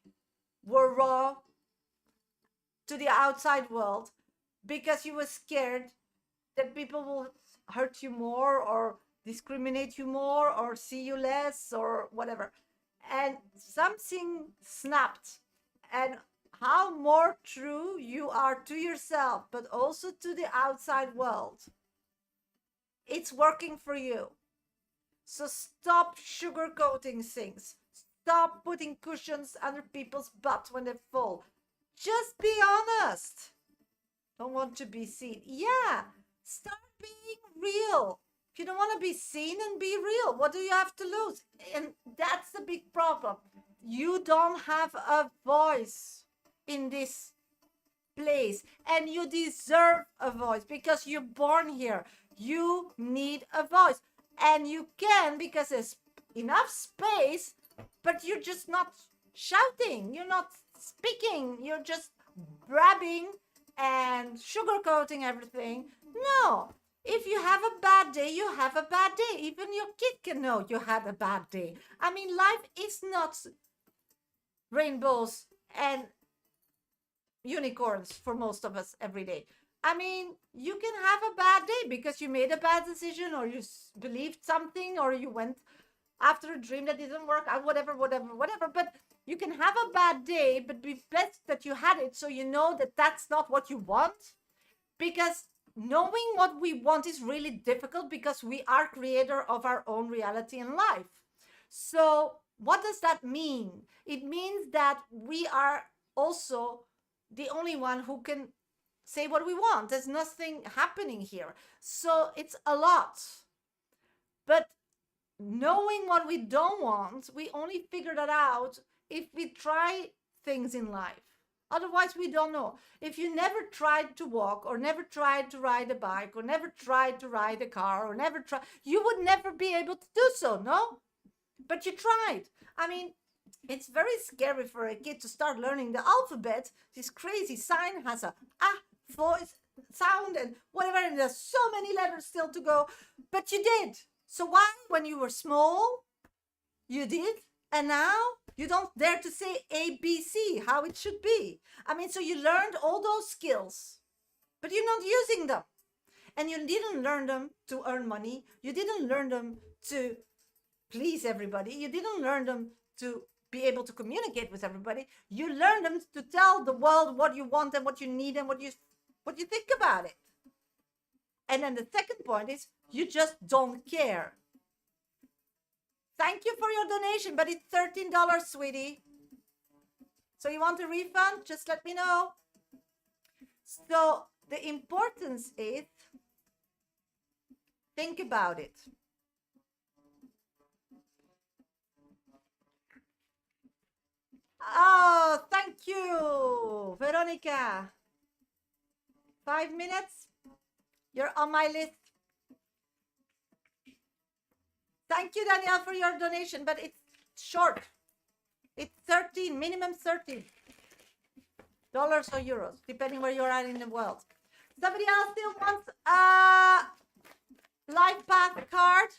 were raw to the outside world because you were scared that people will hurt you more or discriminate you more or see you less or whatever. And something snapped. And how more true you are to yourself, but also to the outside world. It's working for you. So stop sugarcoating things. Stop putting cushions under people's butts when they fall. Just be honest. Don't want to be seen. Yeah, start being real. If you don't want to be seen, and be real. What do you have to lose? And that's the big problem. You don't have a voice in this place. And you deserve a voice because you're born here. You need a voice. And you can because there's enough space, but you're just not shouting. You're not speaking. You're just brabbing and sugarcoating everything. No. If you have a bad day, you have a bad day. Even your kid can know you had a bad day. I mean, life is not rainbows and unicorns for most of us every day. I mean, you can have a bad day because you made a bad decision or you believed something or you went after a dream that didn't work out, whatever. But you can have a bad day, but be blessed that you had it so you know that that's not what you want. Because knowing what we want is really difficult because we are creator of our own reality in life. So what does that mean? It means that we are also the only one who can say what we want. There's nothing happening here. So it's a lot. But knowing what we don't want, we only figure that out if we try things in life. Otherwise, we don't know. If you never tried to walk or never tried to ride a bike or never tried to ride a car or never tried, you would never be able to do so, no? But you tried. I mean, it's very scary for a kid to start learning the alphabet. This crazy sign has a voice, sound, and whatever. And there's so many letters still to go, but you did. So why, when you were small, you did, and now you don't dare to say A, B, C, how it should be? I mean, so you learned all those skills, but you're not using them. And you didn't learn them to earn money. You didn't learn them to please everybody. You didn't learn them to be able to communicate with everybody. You learned them to tell the world what you want and what you need and what you think about it. And then the second point is you just don't care. Thank you for your donation, but it's $13, sweetie. So you want a refund? Just let me know. So the importance is, think about it. Oh, thank you, Veronica. 5 minutes. You're on my list. Thank you, Danielle, for your donation, but it's short. It's 13, minimum $13 or euros, depending where you're at in the world. Somebody else still wants a life path card?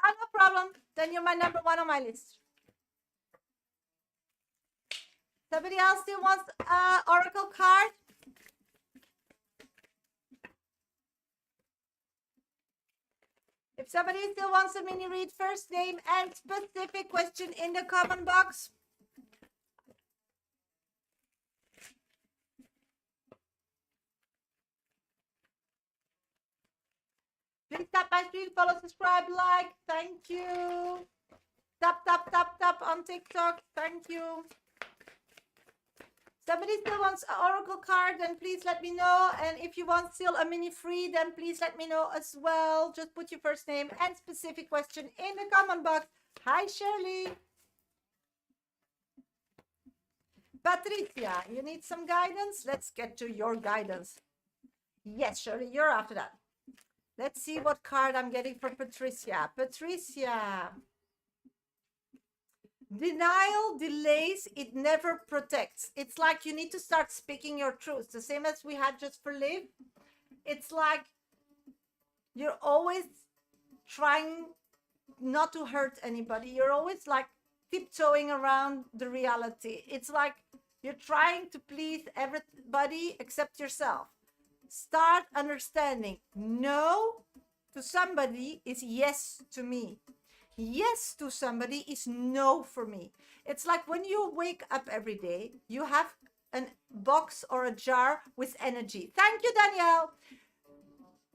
No problem. Then you're my number one on my list. Somebody else still wants an oracle card? If somebody still wants a mini read, first name and specific question in the comment box. Please tap my screen, follow, subscribe, like. Thank you. Tap, tap, tap, tap on TikTok. Thank you. Somebody still wants an oracle card, then please let me know. And if you want still a mini free, then please let me know as well. Just put your first name and specific question in the comment box. Hi, Shirley. Patricia, you need some guidance? Let's get to your guidance. Yes, Shirley, you're after that. Let's see what card I'm getting for Patricia. Patricia. Denial delays, it never protects. It's like you need to start speaking your truth. The same as we had just for Liv. It's like you're always trying not to hurt anybody. You're always like tiptoeing around the reality. It's like you're trying to please everybody except yourself. Start understanding. No to somebody is yes to me. Yes to somebody is no for me. It's like when you wake up every day, you have a box or a jar with energy. Thank you, Danielle.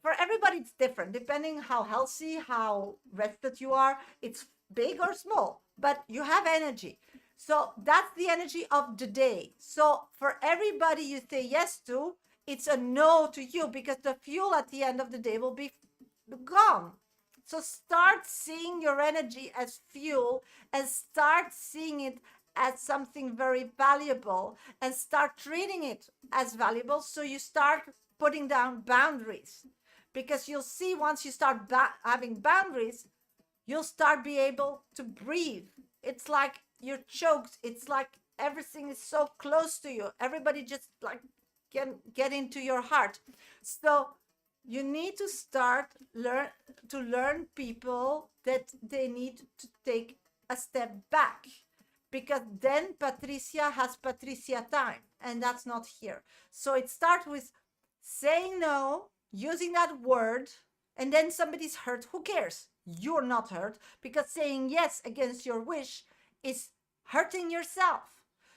For everybody, it's different, depending how healthy, how rested you are. It's big or small, but you have energy. So that's the energy of the day. So for everybody you say yes to, it's a no to you, because the fuel at the end of the day will be gone. So start seeing your energy as fuel and start seeing it as something very valuable and start treating it as valuable. So you start putting down boundaries, because you'll see once you start having boundaries, you'll start be able to breathe. It's like you're choked. It's like everything is so close to you. Everybody just like can get into your heart. So you need to start learn people that they need to take a step back, because then Patricia has Patricia time, and that's not here. So it starts with saying no, using that word, and then somebody's hurt. Who cares? You're not hurt, because saying yes against your wish is hurting yourself.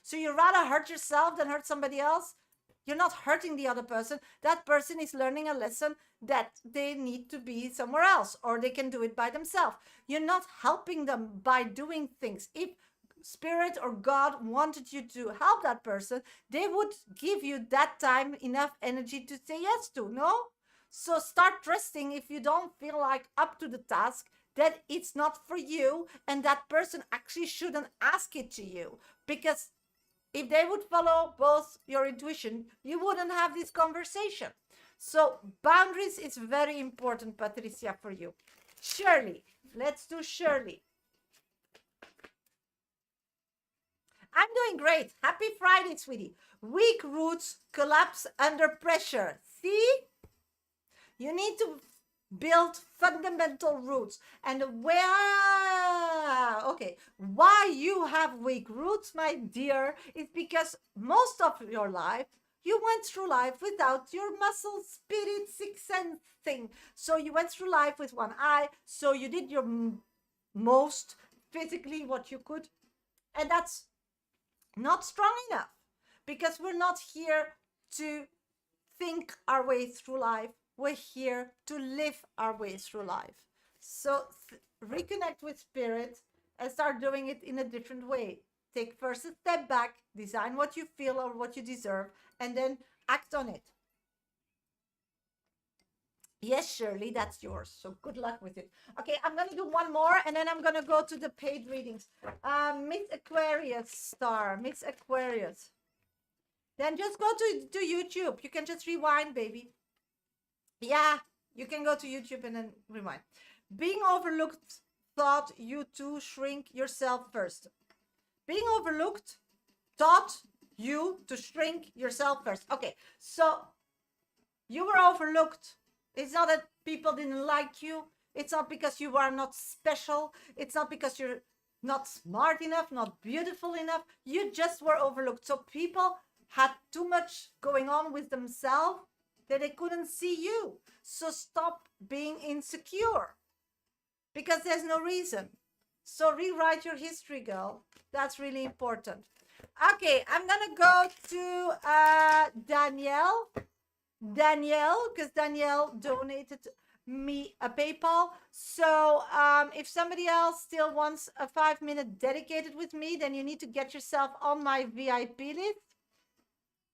So you rather hurt yourself than hurt somebody else. You're not hurting the other person. That person is learning a lesson that they need to be somewhere else, or they can do it by themselves. You're not helping them by doing things. If Spirit or God wanted you to help that person, they would give you that time, enough energy to say yes to, no? So start trusting, if you don't feel like up to the task, that it's not for you, and that person actually shouldn't ask it to you, because if they would follow both your intuition, you wouldn't have this conversation. So boundaries is very important, Patricia, for you. Shirley, let's do Shirley. I'm doing great. Happy Friday, sweetie. Weak roots collapse under pressure. See? You need to build fundamental roots. And why you have weak roots, my dear, is because most of your life, you went through life without your muscle, spirit, sixth sense thing. So you went through life with one eye. So you did your most physically what you could. And that's not strong enough, because we're not here to think our way through life. We're here to live our way through life. So reconnect with spirit and start doing it in a different way. Take first a step back, design what you feel or what you deserve, and then act on it. Yes, Shirley, that's yours. So good luck with it. Okay, I'm going to do one more, and then I'm going to go to the paid readings. Miss Aquarius star, Miss Aquarius. Then just go to YouTube. You can just rewind, baby. Yeah, you can go to YouTube and then rewind. Being overlooked taught you to shrink yourself first. Being overlooked taught you to shrink yourself first. Okay, so you were overlooked. It's not that people didn't like you. It's not because you are not special. It's not because you're not smart enough, not beautiful enough. You just were overlooked. So people had too much going on with themselves that they couldn't see you. So stop being insecure, because there's no reason. So rewrite your history, girl. That's really important. Okay, I'm gonna go to Danielle, because Danielle donated me a PayPal. So if somebody else still wants a 5-minute dedicated with me, then you need to get yourself on my VIP list.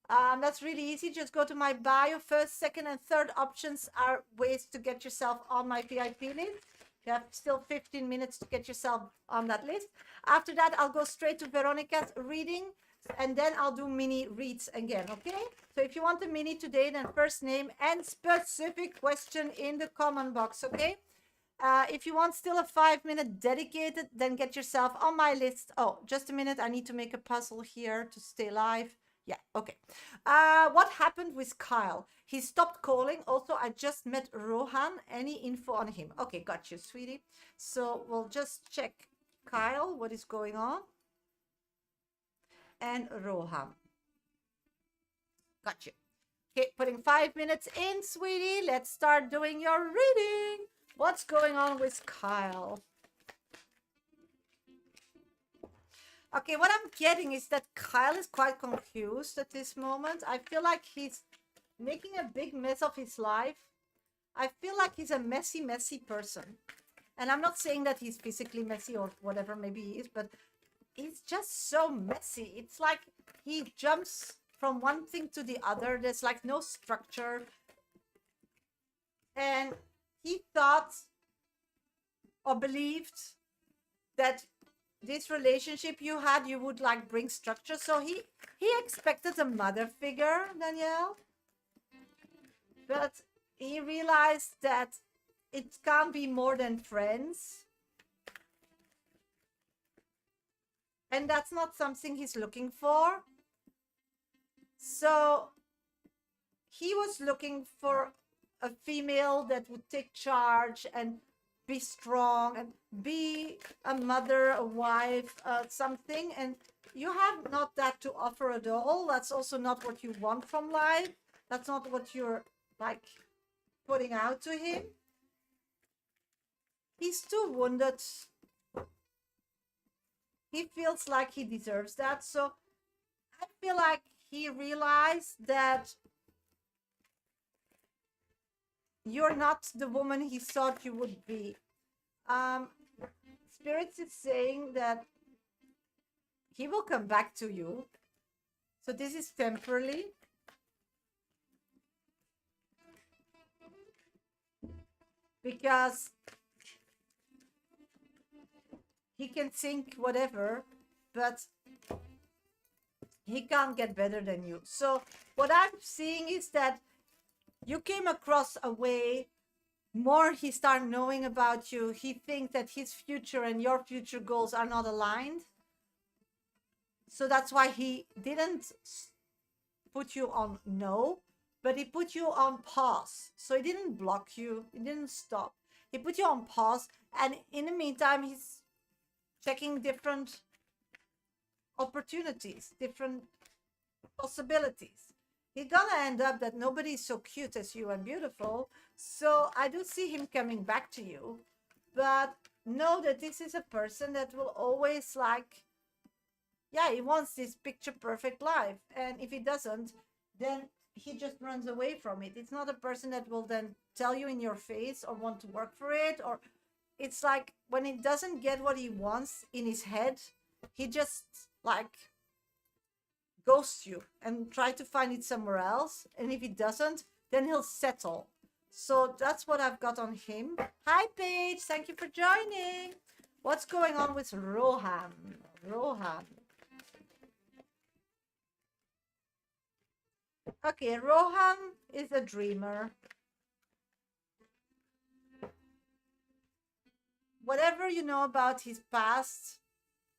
That's really easy. Just go to my bio. First, second, and third options are ways to get yourself on my VIP list. You have still 15 minutes to get yourself on that list. After that, I'll go straight to Veronica's reading, and then I'll do mini reads again, okay? So if you want a mini today, then first name and specific question in the comment box, okay? If you want still a 5-minute dedicated, then get yourself on my list. Oh, just a minute. I need to make a puzzle here to stay live. Yeah, okay. What happened with Kyle? He stopped calling. Also, I just met Rohan. Any info on him? Okay, got you, sweetie. So we'll just check Kyle, what is going on. And Rohan. Got you. Okay, putting 5 minutes in, sweetie. Let's start doing your reading. What's going on with Kyle? Okay, what I'm getting is that Kyle is quite confused at this moment. I feel like he's making a big mess of his life. I feel like he's a messy, messy person. And I'm not saying that he's physically messy or whatever, maybe he is, but he's just so messy. It's like he jumps from one thing to the other. There's like no structure. And he thought or believed that this relationship you had, you would like bring structure. So he expected a mother figure, Danielle, but he realized that it can't be more than friends, and that's not something he's looking for. So he was looking for a female that would take charge and be strong and be a mother, a wife, something. And you have not that to offer at all. That's also not what you want from life. That's not what you're like putting out to him. He's too wounded. He feels like he deserves that. So I feel like he realized that you're not the woman he thought you would be. Spirits is saying that he will come back to you. So this is temporarily. Because he can think whatever, but he can't get better than you. So what I'm seeing is that you came across a way, more he started knowing about you. He thinks that his future and your future goals are not aligned. So that's why he didn't put you on no, but he put you on pause. So he didn't block you, he didn't stop. He put you on pause, and in the meantime, he's checking different opportunities, different possibilities. He's gonna end up that nobody's so cute as you and beautiful. So I do see him coming back to you, but know that this is a person that will always like, yeah, he wants this picture perfect life. And if he doesn't, then he just runs away from it. It's not a person that will then tell you in your face or want to work for it. Or it's like when he doesn't get what he wants in his head, he just like ghosts you and try to find it somewhere else. And if he doesn't, then he'll settle. So that's what I've got on him. Hi, Paige. Thank you for joining. What's going on with Rohan? Rohan. Okay, Rohan is a dreamer. Whatever you know about his past,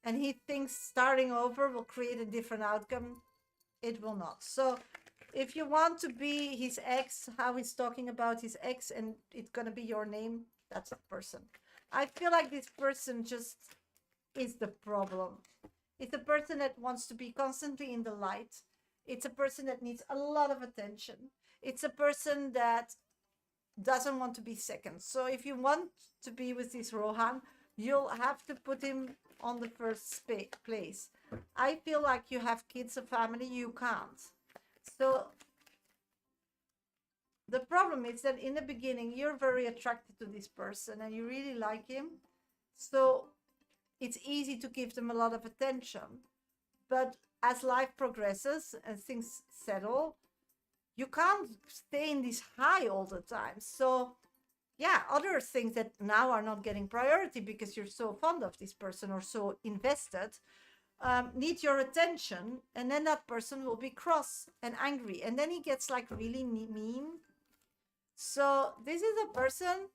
and he thinks starting over will create a different outcome, it will not. So if you want to be his ex, how he's talking about his ex, and it's going to be your name, that's the person. I feel like this person just is the problem. It's a person that wants to be constantly in the light. It's a person that needs a lot of attention. It's a person that doesn't want to be second. So if you want to be with this Rohan, you'll have to put him on the first place. I feel like you have kids, a family, you can't. So the problem is that in the beginning, you're very attracted to this person and you really like him. So it's easy to give them a lot of attention. But as life progresses and things settle, you can't stay in this high all the time. So yeah, other things that now are not getting priority because you're so fond of this person or so invested need your attention, and then that person will be cross and angry, and then he gets like really mean. So this is a person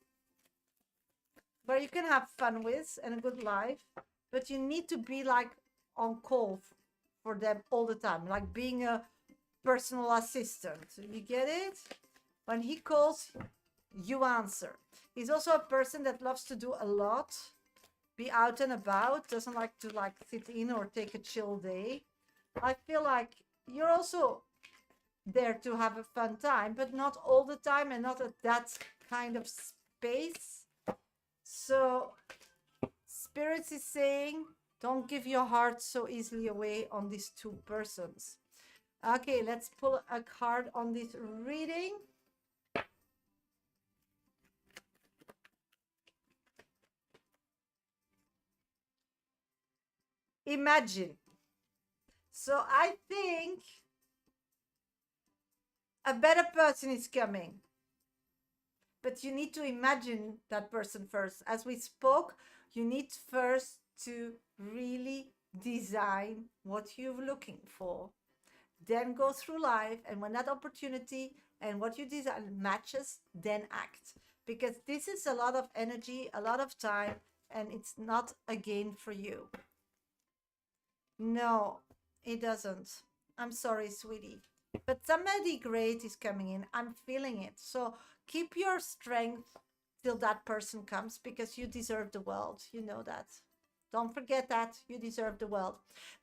where you can have fun with and a good life, but you need to be like on call for them all the time, like being a personal assistant. You get it? When he calls, you answer. He's also a person that loves to do a lot, be out and about, doesn't like to like sit in or take a chill day. I feel like you're also there to have a fun time, but not all the time and not at that kind of space. So Spirits is saying, don't give your heart so easily away on these two persons. Okay, let's pull a card on this reading. Imagine. So I think a better person is coming. But you need to imagine that person first. As we spoke, you need first to really design what you're looking for. Then go through life, and when that opportunity and what you design matches, then act. Because this is a lot of energy, a lot of time, and it's not a gain for you. No, it doesn't. I'm sorry, sweetie. But somebody great is coming in. I'm feeling it. So keep your strength till that person comes, because you deserve the world. You know that. Don't forget that. You deserve the world.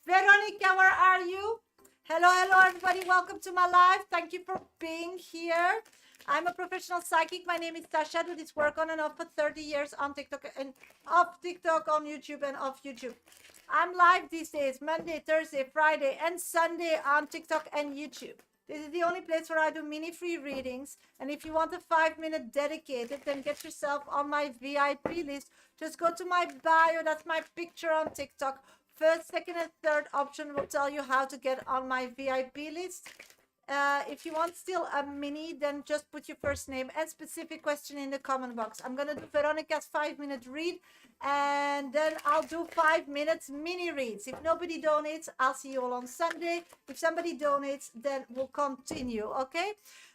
Veronica, where are you? Hello, hello, everybody. Welcome to my live. Thank you for being here. I'm a professional psychic. My name is Sasha. I do this work on and off for 30 years on TikTok and off TikTok, on YouTube and off YouTube. I'm live these days, Monday, Thursday, Friday, and Sunday on TikTok and YouTube. This is the only place where I do mini free readings. And if you want a 5-minute dedicated, then get yourself on my VIP list. Just go to my bio. That's my picture on TikTok. First, second, and third option will tell you how to get on my VIP list. If you want still a mini, then just put your first name and specific question in the comment box. I'm going to do Veronica's 5-minute read. And then I'll do 5 minutes mini reads. If nobody donates, I'll see you all on Sunday. If somebody donates, then we'll continue, okay?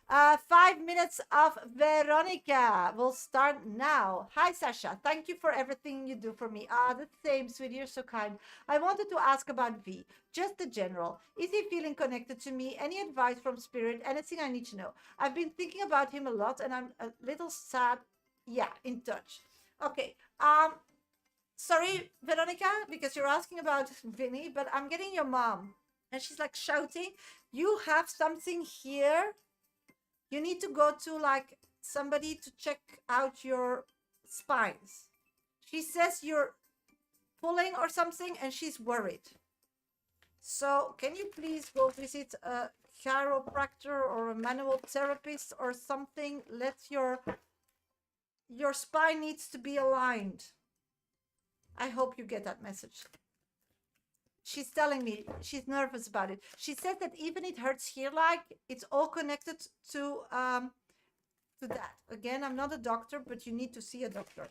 5 minutes of Veronica will start now. Hi, Sasha. Thank you for everything you do for me. The same, sweetie. You're so kind. I wanted to ask about V, just the general. Is he feeling connected to me? Any advice from spirit? Anything I need to know? I've been thinking about him a lot, and I'm a little sad. Yeah, in touch. Okay. Sorry, Veronica, because you're asking about Vinny, but I'm getting your mom, and she's like shouting, "You have something here. You need to go to like somebody to check out your spines." She says you're pulling or something, and she's worried. So can you please go visit a chiropractor or a manual therapist or something? Let your spine needs to be aligned. I hope you get that message. She's telling me she's nervous about it. She said that even it hurts here, like it's all connected to that. Again, I'm not a doctor, but you need to see a doctor.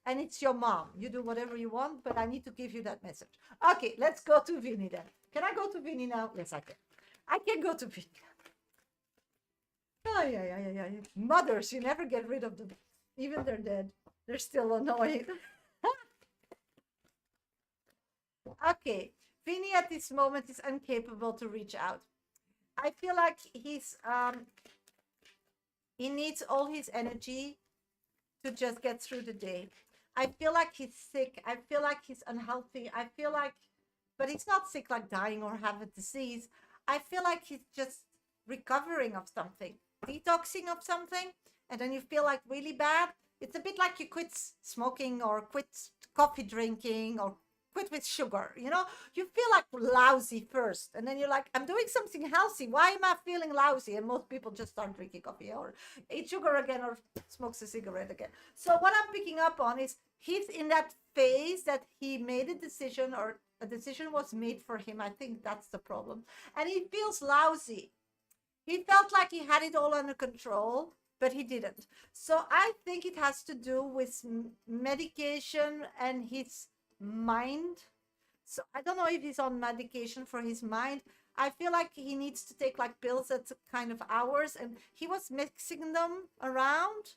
And it's your mom. You do whatever you want, but I need to give you that message. Okay, let's go to Vinny then. Can I go to Vinny now? Yes, I can. I can go to Vinny. Oh, yeah. Mothers, you never get rid of them. Even they're dead. They're still annoying. Okay, Vinny at this moment is incapable to reach out. I feel like he needs all his energy to just get through the day. I feel like he's sick. I feel like he's unhealthy. I feel like, but he's not sick like dying or have a disease. I feel like he's just recovering of something, detoxing of something, and then you feel like really bad. It's a bit like you quit smoking or quit coffee drinking or quit with sugar. You know, you feel like lousy first, and then you're like, I'm doing something healthy. Why am I feeling lousy? And most people just start drinking coffee or eat sugar again or smokes a cigarette again. So what I'm picking up on is he's in that phase that he made a decision or a decision was made for him. I think that's the problem. And he feels lousy. He felt like he had it all under control, but he didn't. So I think it has to do with medication and his mind. So I don't know if he's on medication for his mind. I feel like he needs to take like pills at kind of hours, and he was mixing them around.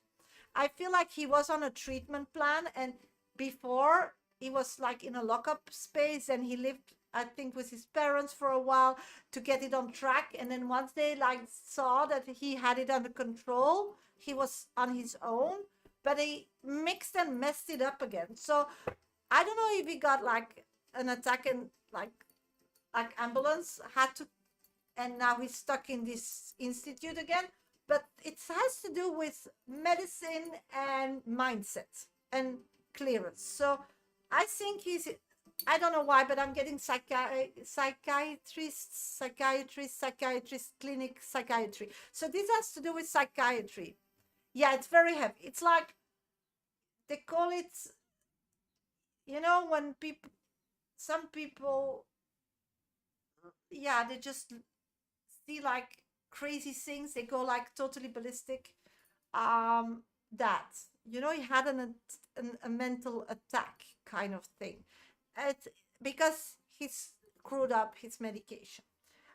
I feel like he was on a treatment plan, and before he was like in a lockup space, and he lived, I think, with his parents for a while to get it on track. And then once they like saw that he had it under control, he was on his own, but he mixed and messed it up again. So I don't know if he got like an attack and like ambulance had to, and now he's stuck in this institute again. But it has to do with medicine and mindset and clearance. So I think he's, I don't know why, but I'm getting psychiatrist, clinic psychiatry. So this has to do with psychiatry. Yeah, it's very heavy. It's like, they call it, you know, when people, some people, yeah, they just see like crazy things. They go like totally ballistic. That, you know, he had a mental attack kind of thing. It's because he screwed up his medication.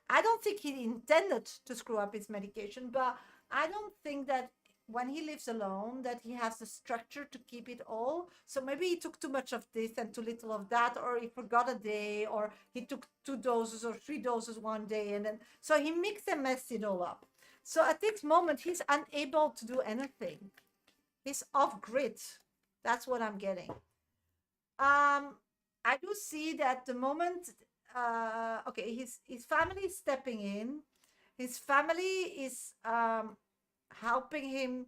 I don't think he intended to screw up his medication, but I don't think that when he lives alone that he has the structure to keep it all. So maybe he took too much of this and too little of that, or he forgot a day, or he took 2 doses or 3 doses one day, and then so he mixed and messed it all up. So at this moment he's unable to do anything. He's off grid. That's what I'm getting. I do see that the moment okay, his family is stepping in. His family is helping him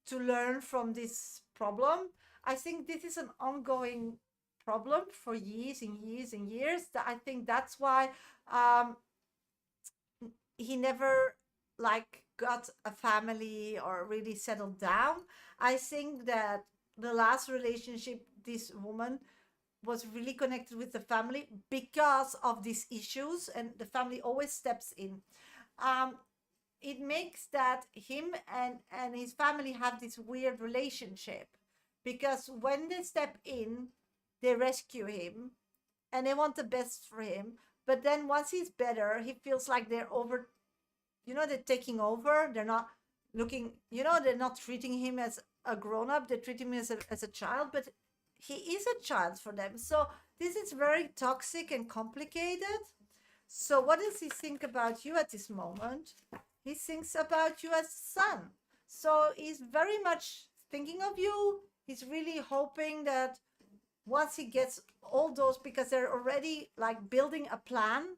to learn from this problem. I think this is an ongoing problem for years and years and years. I think that's why he never like got a family or really settled down. I think that the last relationship, this woman was really connected with the family because of these issues, and the family always steps in. It makes that him and his family have this weird relationship because when they step in, they rescue him and they want the best for him. But then once he's better, he feels like they're over, they're taking over. They're not looking, they're not treating him as a grown-up. They treat him as a child, but he is a child for them. So this is very toxic and complicated. So what does he think about you at this moment? He thinks about you as a son. So he's very much thinking of you. He's really hoping that once he gets all those, because they're already like building a plan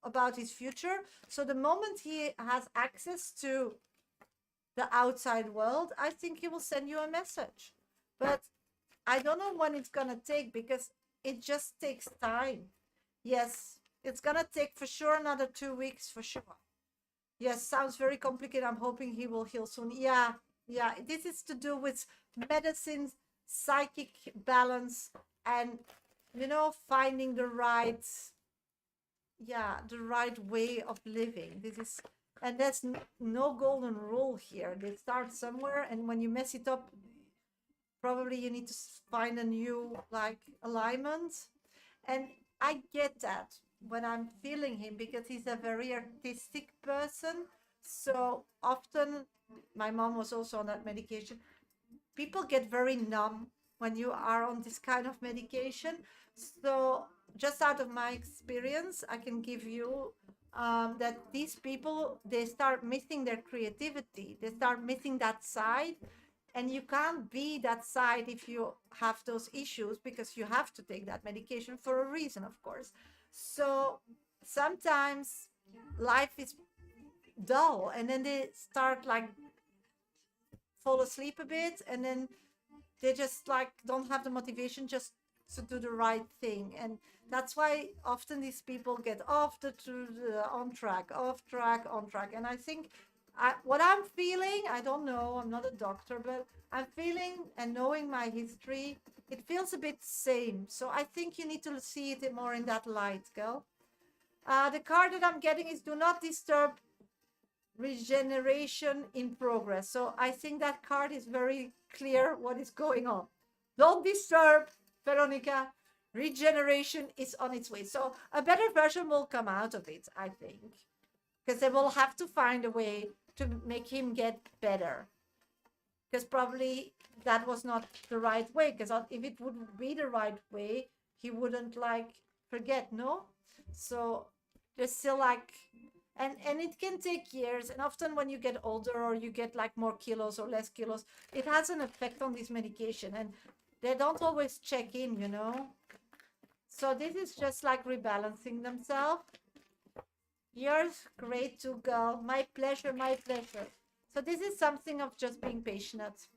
about his future. So the moment he has access to the outside world, I think he will send you a message. But I don't know when it's gonna take, because it just takes time. Yes, it's gonna take for sure another 2 weeks for sure. Yes, sounds very complicated. I'm hoping he will heal soon. Yeah. This is to do with medicine, psychic balance, and finding the right way of living. And there's no golden rule here. They start somewhere, and when you mess it up, probably you need to find a new alignment. And I get that when I'm feeling him, because he's a very artistic person. So often, my mom was also on that medication. People get very numb when you are on this kind of medication. So just out of my experience, I can give you that these people, they start missing their creativity. They start missing that side. And you can't be that side if you have those issues, because you have to take that medication for a reason, of course. So sometimes life is dull, and then they start fall asleep a bit, and then they just don't have the motivation just to do the right thing. And that's why often these people get on track, on track. And I think what I'm feeling, I don't know, I'm not a doctor, but I'm feeling, and knowing my history, it feels a bit same. So I think you need to see it more in that light, girl. The card that I'm getting is do not disturb regeneration in progress. So I think that card is very clear what is going on. Don't disturb, Veronica. Regeneration is on its way. So a better version will come out of it, I think, because they will have to find a way to make him get better, because probably that was not the right way. Because if it would be the right way, he wouldn't forget, no? So there's still and it can take years. And often when you get older, or you get more kilos or less kilos, it has an effect on this medication, and they don't always check in, So this is just rebalancing themselves. You're great too, girl. My pleasure, my pleasure. So this is something of just being patient.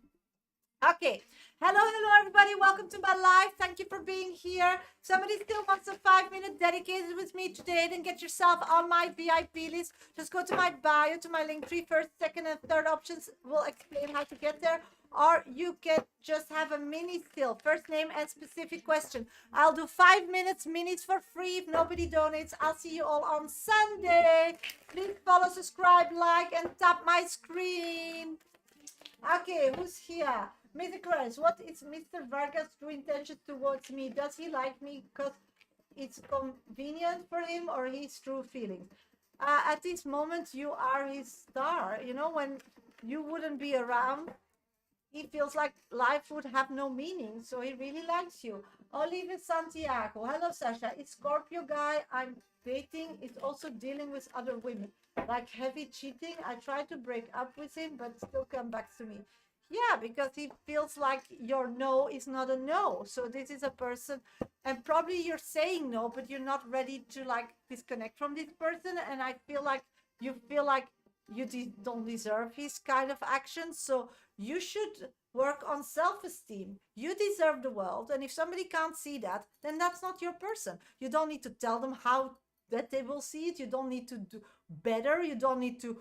Okay. Hello, everybody. Welcome to my live. Thank you for being here. Somebody still wants a 5-minute dedicated with me today, then get yourself on my VIP list. Just go to my bio, to my link tree. First, second, and third options will explain how to get there. Or you can just have a mini still. First name and specific question. I'll do 5 minutes, minis for free. If nobody donates, I'll see you all on Sunday. Please follow, subscribe, like, and tap my screen. Okay, who's here? Mr. Krantz, what is Mr. Vargas' true intention towards me? Does he like me because it's convenient for him, or his true feelings? At this moment, you are his star. When you wouldn't be around, he feels like life would have no meaning. So he really likes you. Olivia Santiago. Hello, Sasha. It's Scorpio guy I'm dating. It's also dealing with other women. Heavy cheating. I tried to break up with him, but still come back to me. Yeah, because he feels like your no is not a no. So this is a person, and probably you're saying no, but you're not ready to disconnect from this person. And I feel like you don't deserve his kind of action. So you should work on self-esteem. You deserve the world. And if somebody can't see that, then that's not your person. You don't need to tell them how that they will see it. You don't need to do better. You don't need to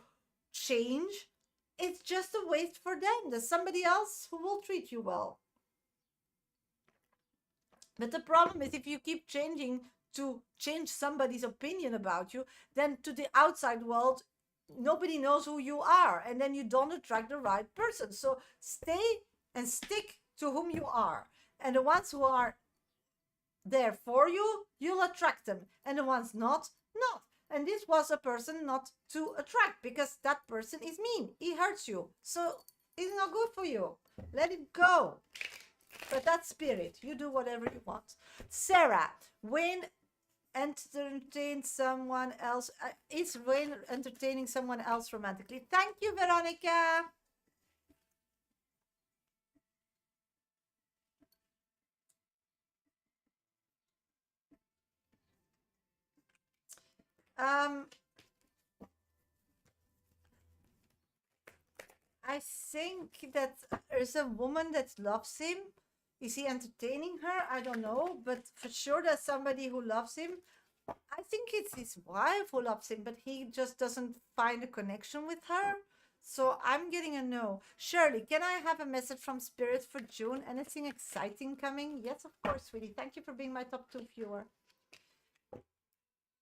change. It's just a waste for them. There's somebody else who will treat you well. But the problem is, if you keep changing to change somebody's opinion about you, then to the outside world, nobody knows who you are, and then you don't attract the right person. So stay and stick to whom you are. And the ones who are there for you, you'll attract them. And the ones not. And this was a person not to attract, because that person is mean. He hurts you. So it's not good for you. Let it go. But that's spirit. You do whatever you want. Sarah, when entertain someone else, is when entertaining someone else romantically. Thank you, Veronica. I think that there's a woman that loves him. Is he entertaining her? I don't know, but for sure there's somebody who loves him. I think it's his wife who loves him, but he just doesn't find a connection with her. So I'm getting a no. Shirley, can I have a message from Spirit for June? Anything exciting coming? Yes, of course, sweetie. Thank you for being my top 2 viewer.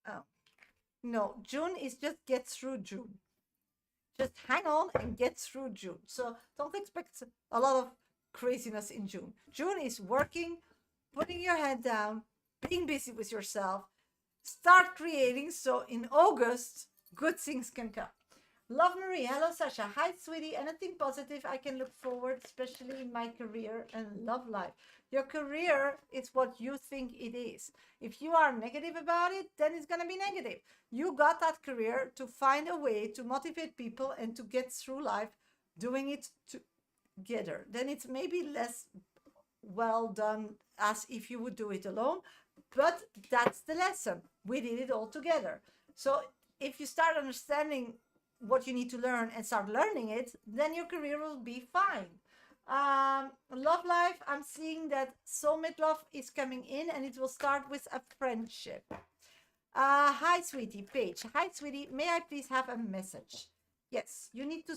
Oh, no, June is just get through June. Just hang on and get through June. So don't expect a lot of craziness in June. June is working, putting your head down, being busy with yourself, start creating. So in August, good things can come. Love Marie. Hello, Sasha. Hi, sweetie. Anything positive I can look forward, especially in my career and love life? Your career is what you think it is. If you are negative about it, then it's going to be negative. You got that career to find a way to motivate people and to get through life doing it together. Then it's maybe less well done as if you would do it alone, but that's the lesson. We did it all together. So if you start understanding what you need to learn and start learning it, then your career will be fine. Love life, I'm seeing that soulmate love is coming in, and it will start with a friendship. Hi, sweetie. Paige. Hi, sweetie. May I please have a message? Yes, you need to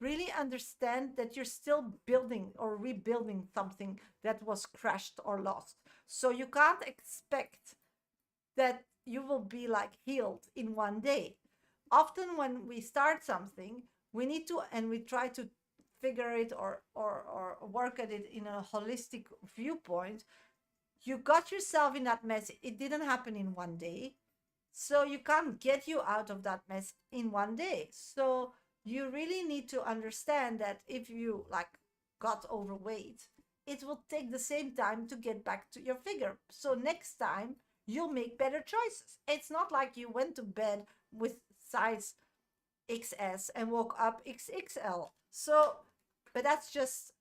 really understand that you're still building or rebuilding something that was crashed or lost. So you can't expect that you will be like healed in one day. Often when we start something, we need to, and we try to figure it or work at it in a holistic viewpoint. You got yourself in that mess. It didn't happen in one day. So you can't get you out of that mess in one day. So you really need to understand that if you like got overweight, it will take the same time to get back to your figure. So next time you'll make better choices. It's not like you went to bed with size XS and woke up XXL. So, but that's just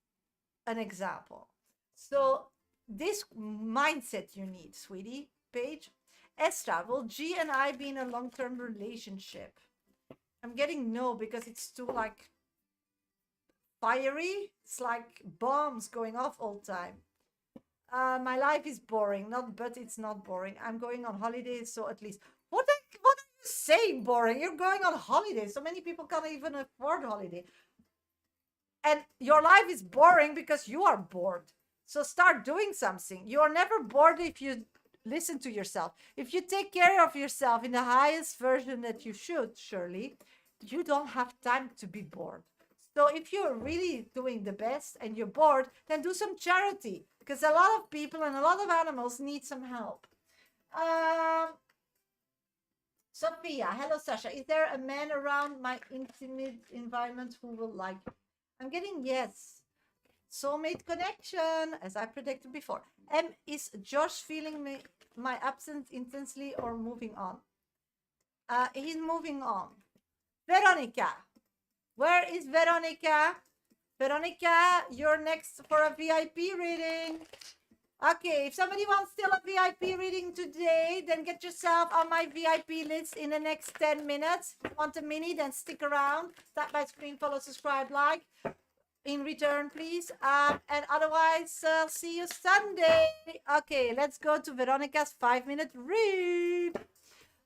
an example. So this mindset you need, sweetie. Paige. Estra, will G and I be in a long-term relationship? I'm getting no, because it's too like fiery. It's like bombs going off all the time. My life is boring, but it's not boring. I'm going on holidays, so at least. What are you saying, boring? You're going on holiday. So many people can't even afford holiday. And your life is boring because you are bored. So start doing something. You are never bored if you listen to yourself. If you take care of yourself in the highest version that you should, surely, you don't have time to be bored. So if you're really doing the best and you're bored, then do some charity, because a lot of people and a lot of animals need some help. Sophia, hello Sasha. Is there a man around my intimate environment who will like you? I'm getting yes. Soulmate connection, as I predicted before. M, is Josh feeling my absence intensely or moving on? He's moving on. Veronica. Where is Veronica? Veronica, you're next for a VIP reading. Okay, if somebody wants still a VIP reading today, then get yourself on my VIP list in the next 10 minutes. If you want a mini, then stick around. Tap my screen, follow, subscribe, like. In return, please. And otherwise, I'll see you Sunday. Okay, let's go to Veronica's 5-minute read.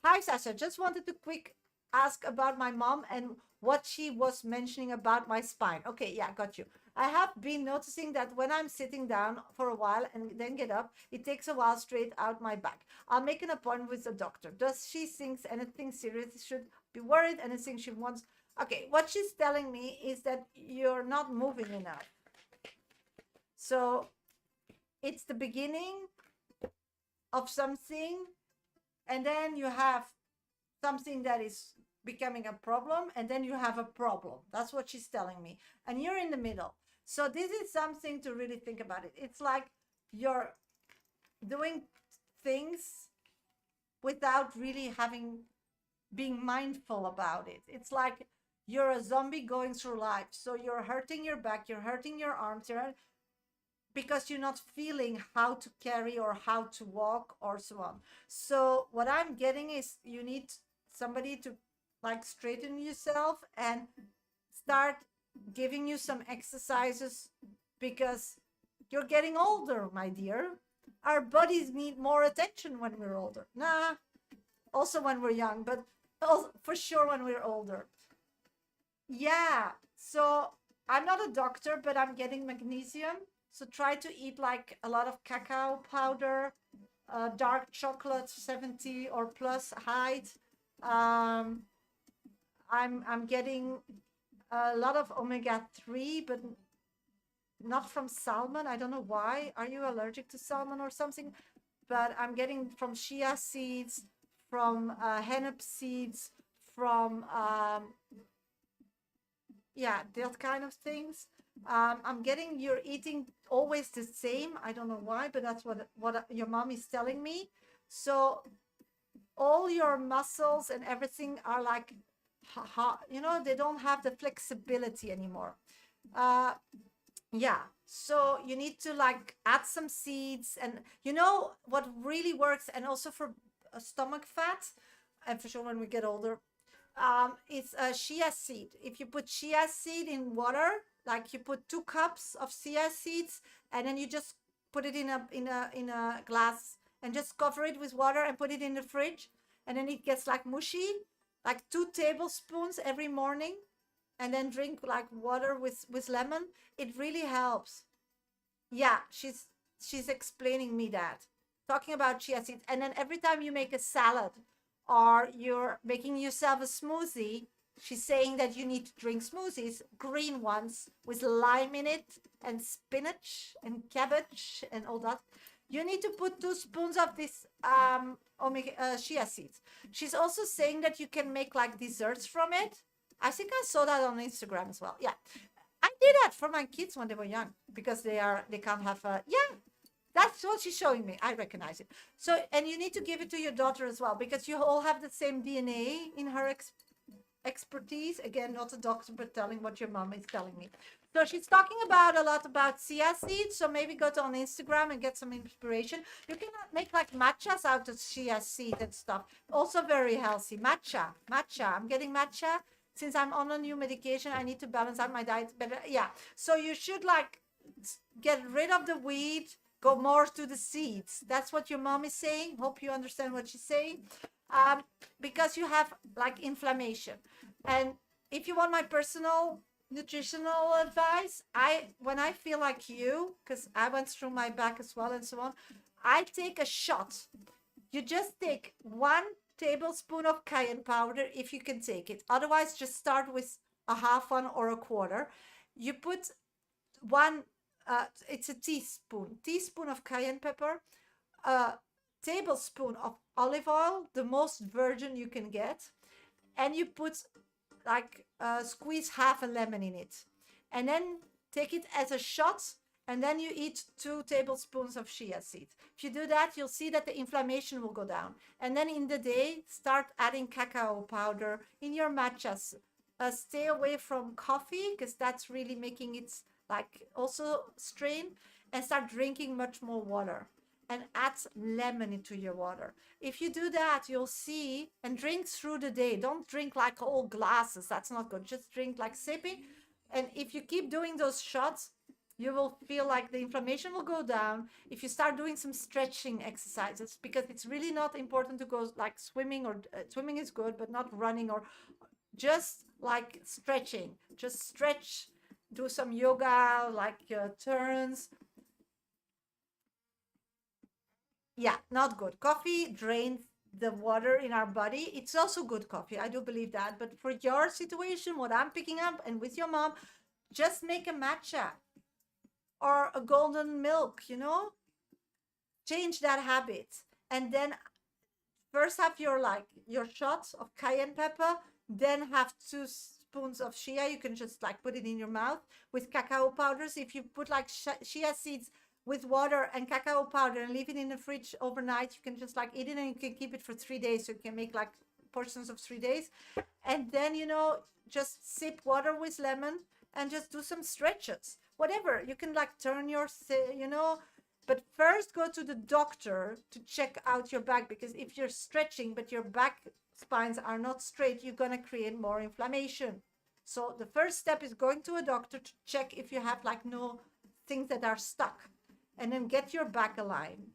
Hi, Sasha. Just wanted to quick ask about my mom and what she was mentioning about my spine. Okay, yeah, got you. I have been noticing that when I'm sitting down for a while and then get up, it takes a while straight out my back. I'll make an appointment with the doctor. Does she think anything serious? Should be worried? Anything she wants? Okay, what she's telling me is that you're not moving enough. So it's the beginning of something, and then you have something that is becoming a problem, and then you have a problem. That's what she's telling me. And you're in the middle. So this is something to really think about it. It's like you're doing things without really being mindful about it. It's like you're a zombie going through life. So you're hurting your back, you're hurting your arms, because you're not feeling how to carry or how to walk or so on. So what I'm getting is you need somebody to like straighten yourself and start giving you some exercises, because you're getting older, my dear. Our bodies need more attention when we're older. Nah, also when we're young, but also for sure when we're older. Yeah, so I'm not a doctor, but I'm getting magnesium. So try to eat like a lot of cacao powder, dark chocolate, 70 or plus height. Um, I'm getting a lot of omega-3, but not from salmon. I don't know why. Are you allergic to salmon or something? But I'm getting from chia seeds, from hennep seeds, from yeah, that kind of things. I'm getting you're eating always the same. I don't know why, but that's what your mom is telling me. So all your muscles and everything are like, you know, they don't have the flexibility anymore. Yeah, so you need to like add some seeds, and you know what really works, and also for stomach fat, and for sure when we get older, it's a chia seed. If you put chia seed in water, like you put 2 cups of chia seeds, and then you just put it in a glass and just cover it with water and put it in the fridge, and then it gets like mushy, like 2 tablespoons every morning, and then drink like water with lemon. It really helps. Yeah, she's explaining me that, talking about chia seeds. And then every time you make a salad or you're making yourself a smoothie, she's saying that you need to drink smoothies, green ones with lime in it and spinach and cabbage and all that. You need to put 2 spoons of this chia seeds. She's also saying that you can make like desserts from it. I think I saw that on Instagram as well. Yeah, I did that for my kids when they were young, because they can't have a, yeah, that's what she's showing me. I recognize it. So, and you need to give it to your daughter as well, because you all have the same DNA in her expertise. Again, not a doctor, but telling what your mom is telling me. So she's talking about a lot about chia seeds. So maybe go to on Instagram and get some inspiration. You can make like matchas out of chia seed and stuff. Also very healthy. Matcha. I'm getting matcha. Since I'm on a new medication, I need to balance out my diet better. Yeah. So you should like get rid of the weed, go more to the seeds. That's what your mom is saying. Hope you understand what she's saying. Because you have like inflammation. And if you want my personal nutritional advice, when I feel like you, because I went through my back as well and so on, I take a shot. You just take 1 tablespoon of cayenne powder if you can take it. Otherwise, just start with a half one or a quarter. You put it's a teaspoon of cayenne pepper, a tablespoon of olive oil, the most virgin you can get, and you put like squeeze half a lemon in it, and then take it as a shot, and then you eat 2 tablespoons of chia seeds. If you do that, you'll see that the inflammation will go down. And then in the day, start adding cacao powder in your matchas. Stay away from coffee, because that's really making it like also strain, and start drinking much more water, and add lemon into your water. If you do that, you'll see, and drink through the day. Don't drink like whole glasses. That's not good. Just drink like sipping. And if you keep doing those shots, you will feel like the inflammation will go down. If you start doing some stretching exercises, because it's really not important to go like swimming, or swimming is good, but not running, or just like stretching. Just stretch, do some yoga, like turns. Yeah, not good. Coffee drains the water in our body. It's also good coffee. I do believe that. But for your situation, what I'm picking up, and with your mom, just make a matcha. or a golden milk, change that habit. And then first have your shots of cayenne pepper, then have 2 spoons of shea. You can just like put it in your mouth with cacao powders. If you put like shea seeds with water and cacao powder and leave it in the fridge overnight, you can just like eat it, and you can keep it for 3 days. So you can make like portions of 3 days. And then, just sip water with lemon and just do some stretches, whatever. You can like turn but first go to the doctor to check out your back, because if you're stretching but your back spines are not straight, you're going to create more inflammation. So the first step is going to a doctor to check if you have like no things that are stuck, and then get your back aligned.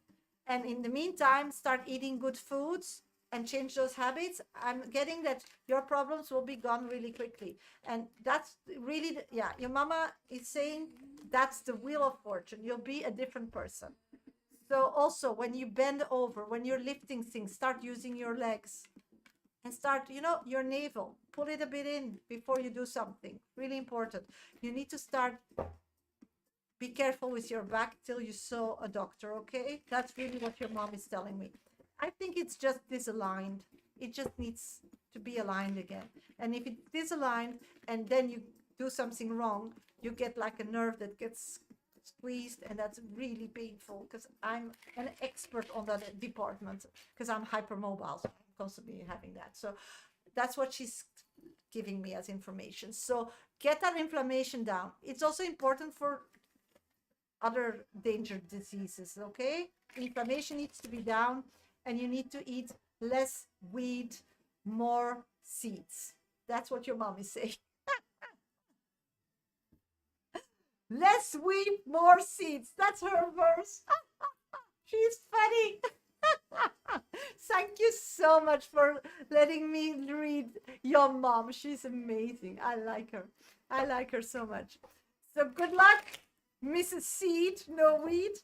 And in the meantime, start eating good foods and change those habits. I'm getting that your problems will be gone really quickly. And that's really, your mama is saying that's the wheel of fortune. You'll be a different person. So also when you bend over, when you're lifting things, start using your legs and start, your navel, pull it a bit in before you do something. Really important. You need to start, be careful with your back till you saw a doctor, okay? That's really what your mom is telling me. I think it's just disaligned. It just needs to be aligned again. And if it's disaligned and then you do something wrong, you get like a nerve that gets squeezed, and that's really painful, because I'm an expert on that department, because I'm hypermobile, so I'm constantly having that. So that's what she's giving me as information. So get that inflammation down. It's also important for other danger diseases, okay? Inflammation needs to be down, and you need to eat less wheat, more seeds. That's what your mom is saying. Less wheat, more seeds. That's her verse. She's funny. Thank you so much for letting me read your mom. She's amazing. I like her. I like her so much. So good luck, Mrs. Seed, no wheat.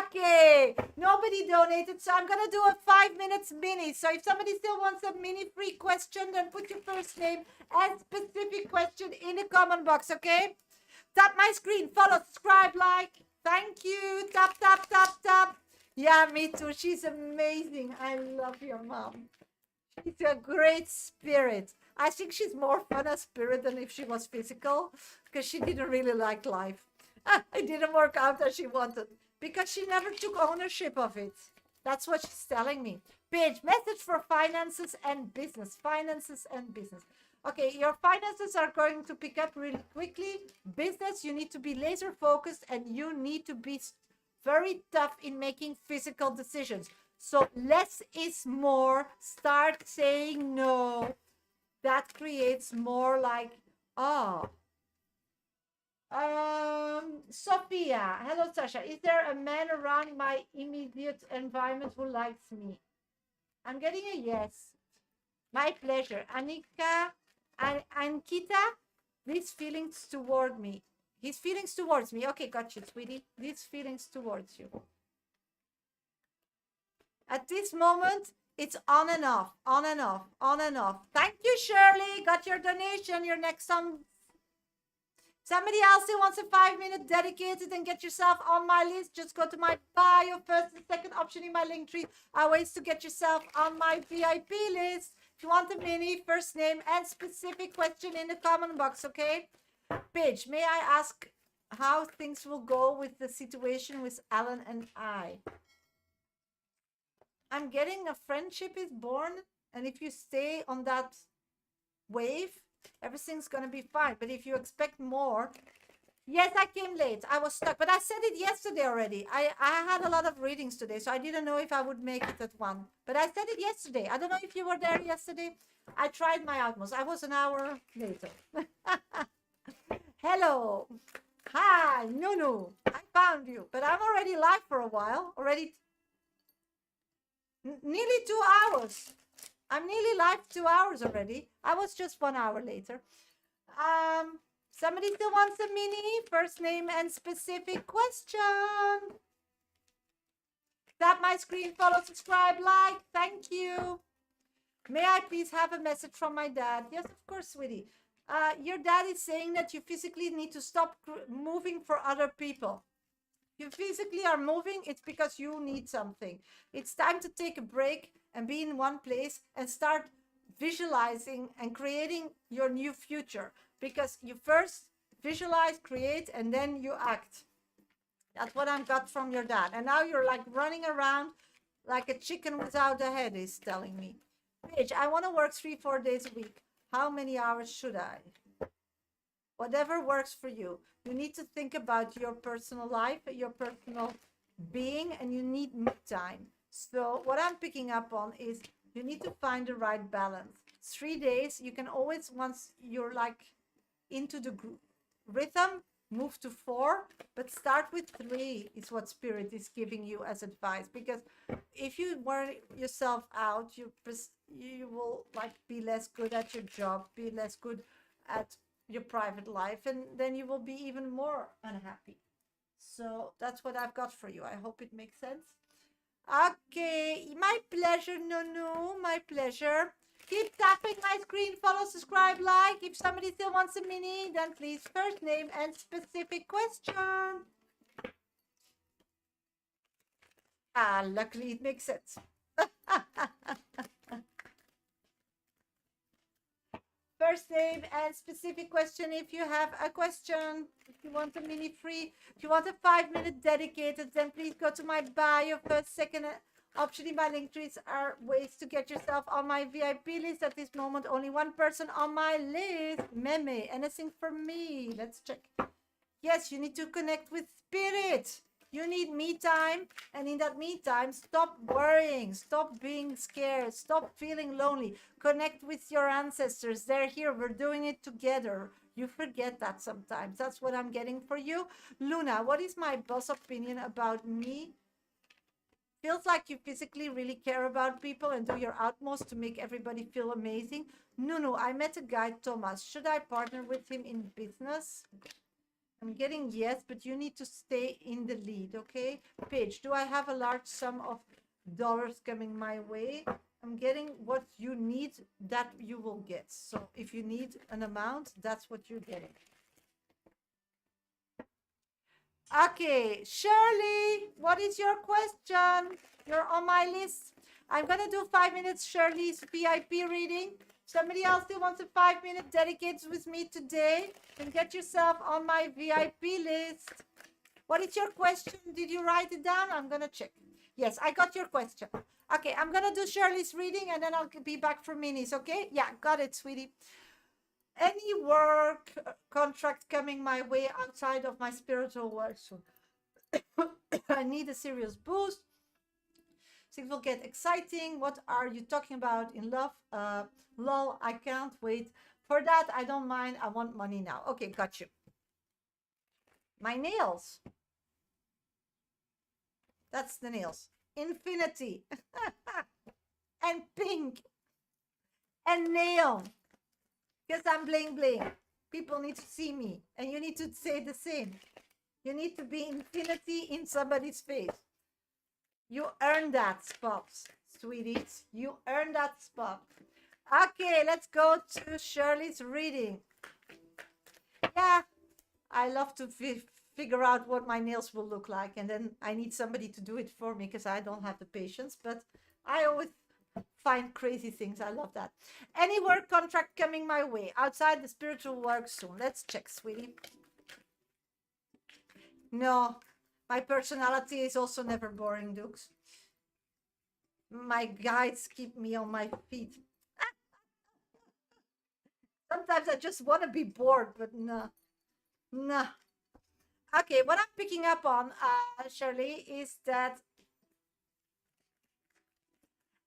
Okay, nobody donated, so I'm gonna do a 5 minutes mini. So if somebody still wants a mini free question, then put your first name and specific question in the comment box, okay? Tap my screen, follow, subscribe, like. Thank you. Tap, tap, tap, tap. Yeah, me too. She's amazing. I love your mom. She's a great spirit. I think she's more fun as spirit than if she was physical, because she didn't really like life. It didn't work out as she wanted, because she never took ownership of it. That's what she's telling me. Page, message for finances and business. Finances and business. Okay, your finances are going to pick up really quickly. Business, you need to be laser focused, and you need to be very tough in making physical decisions. So less is more. Start saying no. That creates more like, Sophia, hello Sasha. Is there a man around my immediate environment who likes me? I'm getting a yes. My pleasure. Anika and Ankita, these feelings toward me. His feelings towards me. Okay, gotcha, sweetie. These feelings towards you. At this moment, it's on and off, on and off, on and off. Thank you, Shirley. Got your donation. You're next on. Somebody else who wants a 5-minute dedicated and get yourself on my list, just go to my bio, first and second option in my link tree are ways to get yourself on my VIP list. If you want a mini, first name and specific question in the comment box, okay? Paige, may I ask how things will go with the situation with Alan and I? I'm getting a friendship is born, and if you stay on that wave, everything's gonna be fine. But if you expect more, yes, I came late. I was stuck, but I said it yesterday already. I had a lot of readings today, so I didn't know if I would make it at 1. But I said it yesterday. I don't know if you were there yesterday. I tried my utmost. I was an hour later. Hello. Hi, Nunu. I found you, but I'm already live for a while. Already nearly 2 hours. I'm nearly live 2 hours already. I was just 1 hour later. Somebody still wants a mini? First name and specific question. Tap my screen, follow, subscribe, like. Thank you. May I please have a message from my dad? Yes, of course, sweetie. Your dad is saying that you physically need to stop moving for other people. You physically are moving, it's because you need something. It's time to take a break and be in one place and start visualizing and creating your new future. Because you first visualize, create, and then you act. That's what I got from your dad. And now you're like running around like a chicken without a head, is telling me. Paige, I want to work 3-4 days a week. How many hours should I? Whatever works for you. You need to think about your personal life, your personal being, and you need me time. So what I'm picking up on is you need to find the right balance. 3 days, you can always, once you're like into the rhythm, move to 4, but start with 3 is what spirit is giving you as advice. Because if you wear yourself out, you will like be less good at your job, be less good at your private life, and then you will be even more unhappy. So that's what I've got for you. I hope it makes sense. Okay, my pleasure, Nunu, my pleasure. Keep tapping my screen, follow, subscribe, like. If somebody still wants a mini, then please first name and specific question. Luckily it makes sense. First name and specific question if you have a question. If you want a mini free, if you want a 5-minute dedicated, then please go to my bio. First, second option in my link trees are ways to get yourself on my VIP list. At this moment, only one person on my list. Meme, anything for me? Let's check. Yes, you need to connect with spirit. You need me time, and in that me time, stop worrying, stop being scared, stop feeling lonely. Connect with your ancestors. They're here. We're doing it together. You forget that sometimes. That's what I'm getting for you. Luna, what is my boss opinion about me? Feels like you physically really care about people and do your utmost to make everybody feel amazing. Nunu, I met a guy, Thomas. Should I partner with him in business? I'm getting yes, but you need to stay in the lead, okay? Paige, do I have a large sum of dollars coming my way? I'm getting what you need, that you will get. So if you need an amount, that's what you're getting. Okay, Shirley, what is your question? You're on my list. I'm going to do 5 minutes Shirley's VIP reading. Somebody else who wants a 5-minute dedicated with me today, and get yourself on my VIP list. What is your question? Did you write it down? I'm going to check. Yes, I got your question. Okay, I'm going to do Shirley's reading and then I'll be back for minis, okay? Yeah, got it, sweetie. Any work contract coming my way outside of my spiritual work soon. I need a serious boost. Things will get exciting. What are you talking about in love? Lol, I can't wait for that. I don't mind. I want money now. Okay, got you. My nails. That's the nails. Infinity. And pink. And neon. Because I'm bling bling. People need to see me. And you need to say the same. You need to be infinity in somebody's face. You earned that spot, sweeties. You earned that spot. Okay, let's go to Shirley's reading. Yeah, I love to figure out what my nails will look like. And then I need somebody to do it for me because I don't have the patience. But I always find crazy things. I love that. Any work contract coming my way outside the spiritual work soon? Let's check, sweetie. No, my personality is also never boring, Dukes. My guides keep me on my feet. Sometimes I just want to be bored, but no. No. Okay, what I'm picking up on, Shirley, is that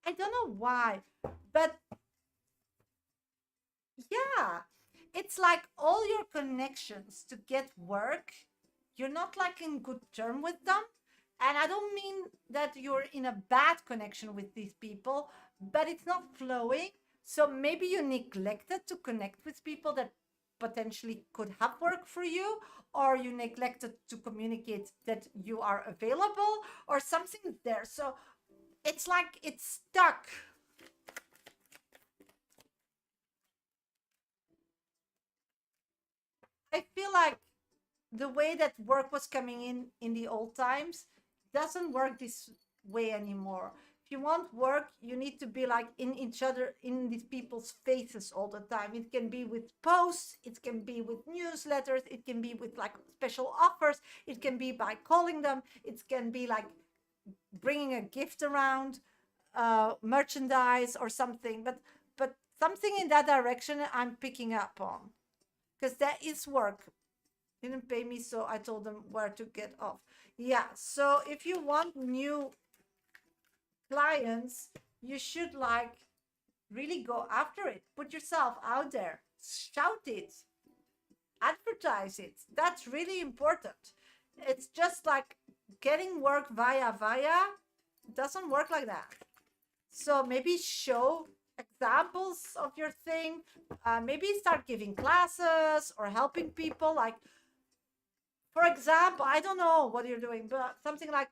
I don't know why, but yeah, it's like all your connections to get work, you're not like in good term with them. And I don't mean that you're in a bad connection with these people, but it's not flowing. So maybe you neglected to connect with people that potentially could have work for you, or you neglected to communicate that you are available, or something there. So it's like it's stuck. the way that work was coming in the old times doesn't work this way anymore. If you want work, you need to be like in each other, in these people's faces all the time. It can be with posts, it can be with newsletters, it can be with like special offers, it can be by calling them, it can be like bringing a gift around, merchandise or something. But something in that direction I'm picking up on, because that is work. Didn't pay me, so I told them where to get off. Yeah, so if you want new clients, you should like really go after it. Put yourself out there, shout it, advertise it. That's really important. It's just like getting work via it doesn't work like that. So maybe show examples of your thing. Maybe start giving classes or helping people. Like, for example, I don't know what you're doing, but something like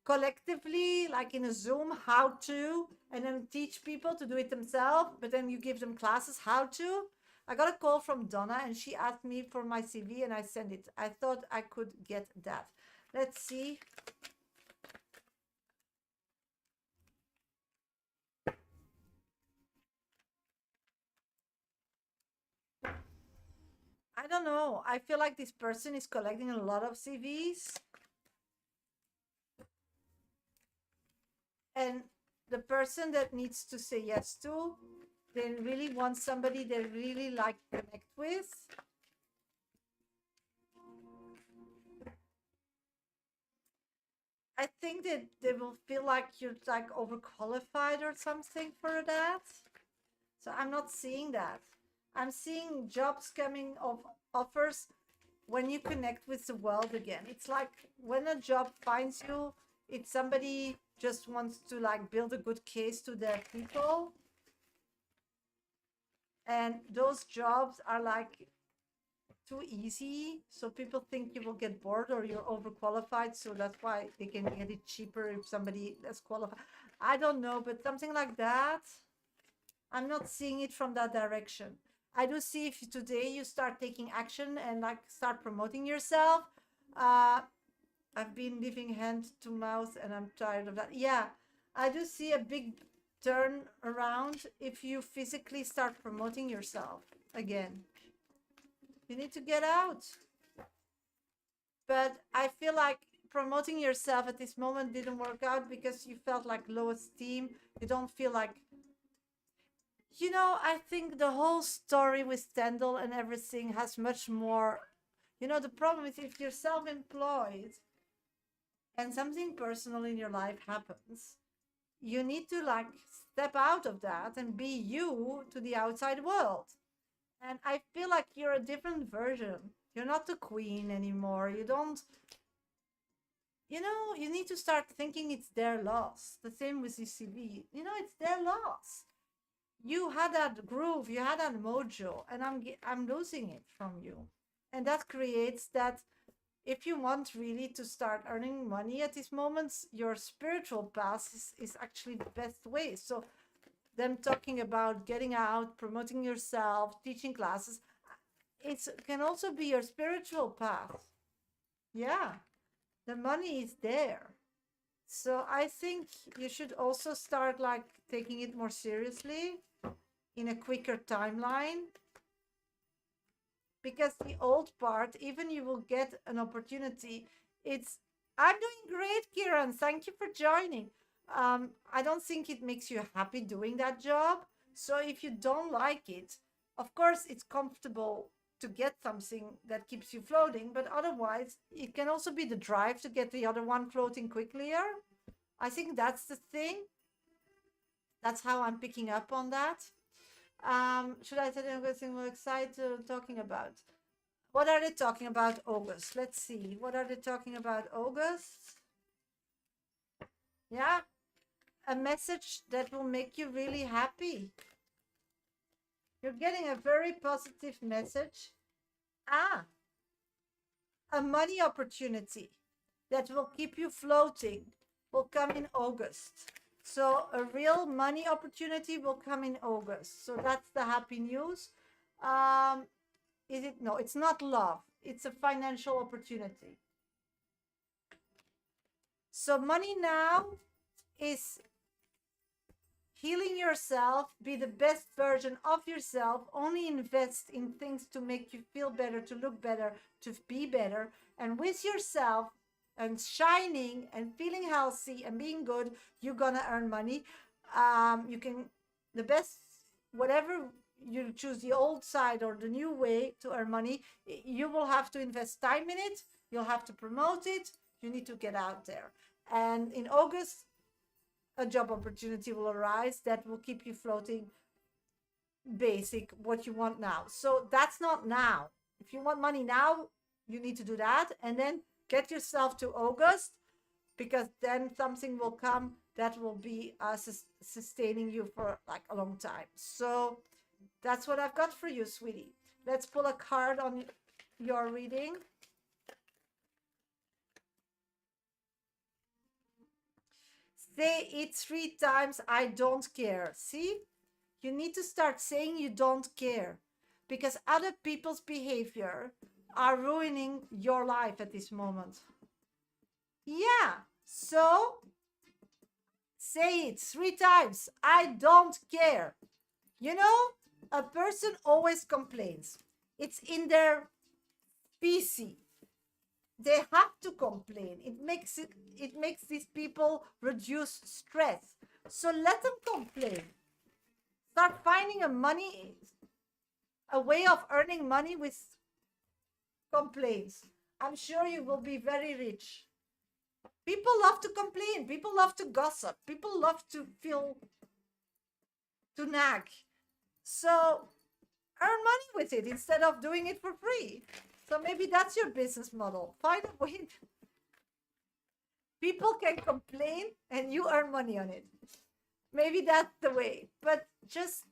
collectively, like in a Zoom, how to, and then teach people to do it themselves, but then you give them classes how to. I got a call from Donna and she asked me for my CV and I sent it. I thought I could get that. Let's see. I don't know. I feel like this person is collecting a lot of CVs. And the person that needs to say yes to, they really want somebody they really like connect with. I think that they will feel like you're like overqualified or something for that. So I'm not seeing that. I'm seeing jobs coming of offers when you connect with the world again. It's like when a job finds you, it's somebody just wants to like build a good case to their people. And those jobs are like too easy. So people think you will get bored or you're overqualified. So that's why they can get it cheaper if somebody is qualified. I don't know, but something like that. I'm not seeing it from that direction. I do see if today you start taking action and like start promoting yourself. I've been living hand to mouth and I'm tired of that. Yeah, I do see a big turn around if you physically start promoting yourself again. You need to get out. But I feel like promoting yourself at this moment didn't work out because you felt like low esteem. You don't feel like, you know, I think the whole story with Stendhal and everything has much more. You know, the problem is if you're self-employed and something personal in your life happens, you need to like step out of that and be you to the outside world. And I feel like you're a different version. You're not the queen anymore. You don't, you know, you need to start thinking it's their loss. The same with UCB. You know, it's their loss. You had that groove, you had that mojo, and I'm losing it from you. And that creates that if you want really to start earning money at these moments, your spiritual path is actually the best way. So them talking about getting out, promoting yourself, teaching classes, it can also be your spiritual path. Yeah, the money is there. So I think you should also start like taking it more seriously in a quicker timeline. Because the old part, even you will get an opportunity. I'm doing great, Kiran. Thank you for joining. I don't think it makes you happy doing that job. So if you don't like it, of course, it's comfortable to get something that keeps you floating, but otherwise, it can also be the drive to get the other one floating quickly. I think that's the thing. That's how I'm picking up on that. Should I tell you anything we're excited talking about? What are they talking about August? Let's see. What are they talking about August? Yeah, a message that will make you really happy. You're getting a very positive message. A money opportunity that will keep you floating will come in August. So a real money opportunity will come in August. So that's the happy news. Is it? No, it's not love. It's a financial opportunity. So money now is healing yourself, be the best version of yourself, only invest in things to make you feel better, to look better, to be better. And with yourself and shining and feeling healthy and being good, you're gonna earn money. You can, the best, whatever you choose, the old side or the new way to earn money, you will have to invest time in it. You'll have to promote it. You need to get out there. And in August, a job opportunity will arise that will keep you floating basic what you want now. So that's not now. If you want money now, you need to do that, and then get yourself to August, because then something will come that will be sustaining you for like a long time. So that's what I've got for you, sweetie. Let's pull a card on your reading. Say it 3 times, I don't care. See? You need to start saying you don't care, because other people's behavior are ruining your life at this moment. Yeah. So say it 3 times, I don't care. You know, a person always complains. It's in their species. They have to complain. It makes these people reduce stress. So let them complain. Start finding a way of earning money with complaints. I'm sure you will be very rich. People love to complain. People love to gossip. People love to nag. So earn money with it instead of doing it for free. So maybe that's your business model. Find a way. People can complain and you earn money on it. Maybe that's the way. But just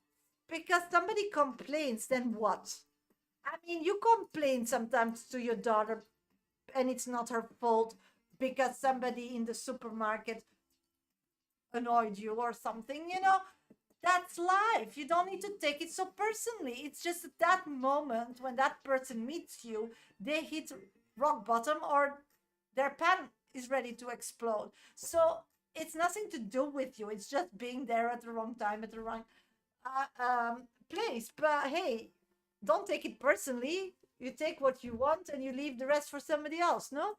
because somebody complains, then what? I mean, you complain sometimes to your daughter and it's not her fault because somebody in the supermarket annoyed you or something, you know? That's life. You don't need to take it so personally. It's just at that moment when that person meets you, they hit rock bottom or their pan is ready to explode. So it's nothing to do with you. It's just being there at the wrong time, at the wrong place. But hey, don't take it personally. You take what you want and you leave the rest for somebody else, no?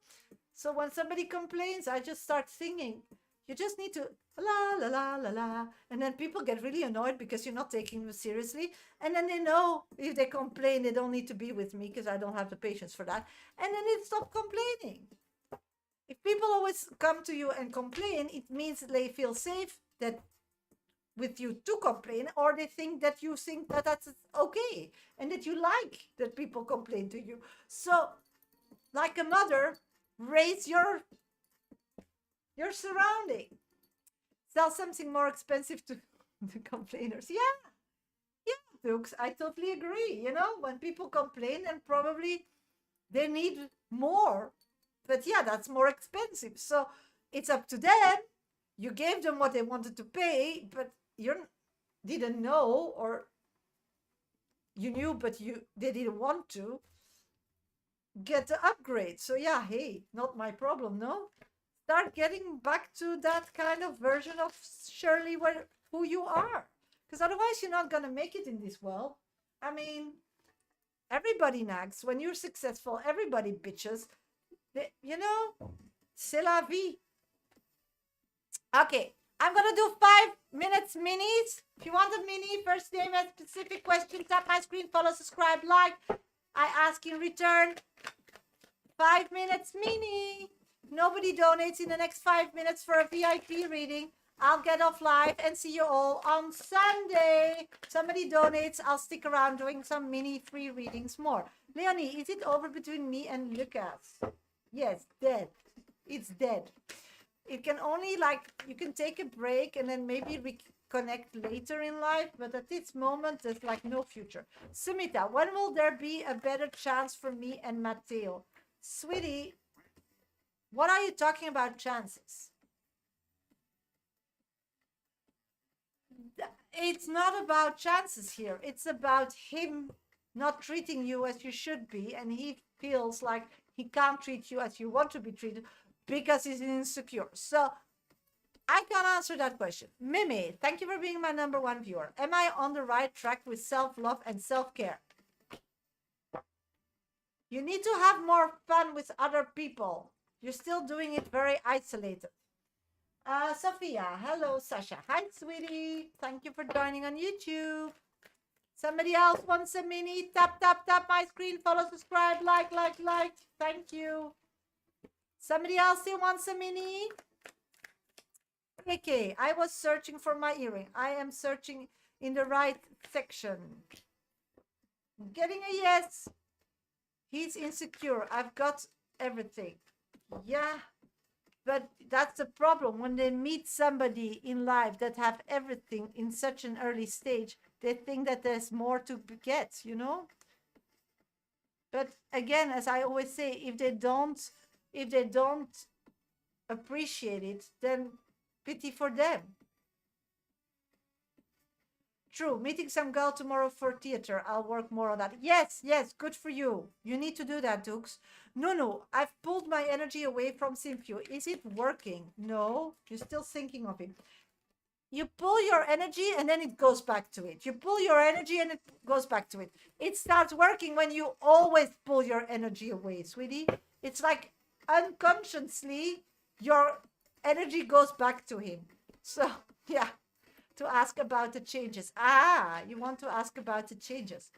So when somebody complains, I just start singing. You just need to la la la la la, and then people get really annoyed because you're not taking them seriously, and then they know if they complain they don't need to be with me because I don't have the patience for that, and then they stop complaining. If people always come to you and complain, it means they feel safe that with you to complain, or they think that you think that that's okay and that you like that people complain to you. So like a mother, raise your surrounding. Sell something more expensive to the complainers. Yeah, Dukes, I totally agree. You know, when people complain, then probably they need more. But yeah, that's more expensive. So it's up to them. You gave them what they wanted to pay, but you didn't know, or you knew, but they didn't want to get the upgrade. So yeah, hey, not my problem, no? Start getting back to that kind of version of Shirley, who you are, because otherwise you're not gonna make it in this world. I mean, everybody nags. When you're successful, everybody bitches. You know, c'est la vie. Okay, I'm gonna do 5 minutes minis. If you want a mini, first name and specific question, tap my screen, follow, subscribe, like. I ask in return 5 minutes mini. Nobody donates in the next 5 minutes for a VIP reading, I'll get off live and see you all on Sunday. Somebody donates, I'll stick around doing some mini free readings more. Leonie, is it over between me and Lucas? Yes, dead. It's dead. It can only, you can take a break and then maybe reconnect later in life, but at this moment, there's no future. Sumita, when will there be a better chance for me and Matteo? Sweetie, what are you talking about chances? It's not about chances here. It's about him not treating you as you should be, and he feels like he can't treat you as you want to be treated because he's insecure. So I can answer that question. Mimi, thank you for being my #1 viewer. Am I on the right track with self-love and self-care? You need to have more fun with other people. You're still doing it very isolated. Sophia, hello, Sasha. Hi, sweetie. Thank you for joining on YouTube. Somebody else wants a mini? Tap, tap, tap my screen. Follow, subscribe, like. Thank you. Somebody else still wants a mini? Okay, I was searching for my earring. I am searching in the right section. Getting a yes. He's insecure. I've got everything. Yeah, but that's the problem. When they meet somebody in life that have everything in such an early stage, they think that there's more to get, you know? But again, as I always say, if they don't appreciate it, then pity for them. True, meeting some girl tomorrow for theater. I'll work more on that. Yes, good for you. You need to do that, Dukes. No, I've pulled my energy away from Simfew. Is it working? No, you're still thinking of it. You pull your energy and then it goes back to it. You pull your energy and it goes back to it. It starts working when you always pull your energy away, sweetie. It's like unconsciously your energy goes back to him. So, yeah. To ask about the changes. You want to ask about the changes.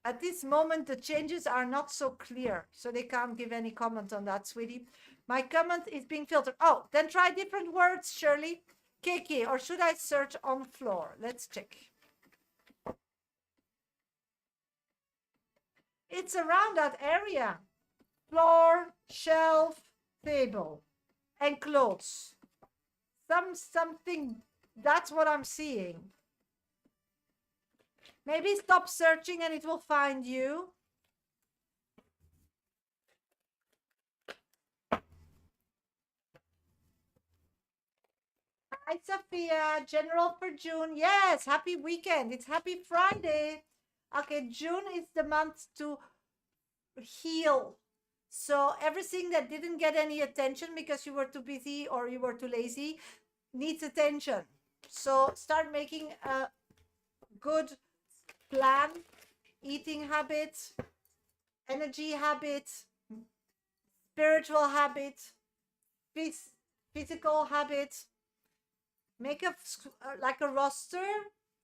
At this moment, the changes are not so clear, so they can't give any comment on that, sweetie. My comment is being filtered. Oh, then try different words, Shirley. KK, or should I search on floor? Let's check. It's around that area. Floor, shelf, table, and clothes. Something, that's what I'm seeing. Maybe stop searching and it will find you. Hi, Sophia. General for June. Yes, happy weekend. It's happy Friday. Okay, June is the month to heal. So everything that didn't get any attention because you were too busy or you were too lazy needs attention. So start making a good plan, eating habits, energy habits, spiritual habits, physical habits. Make like a roster,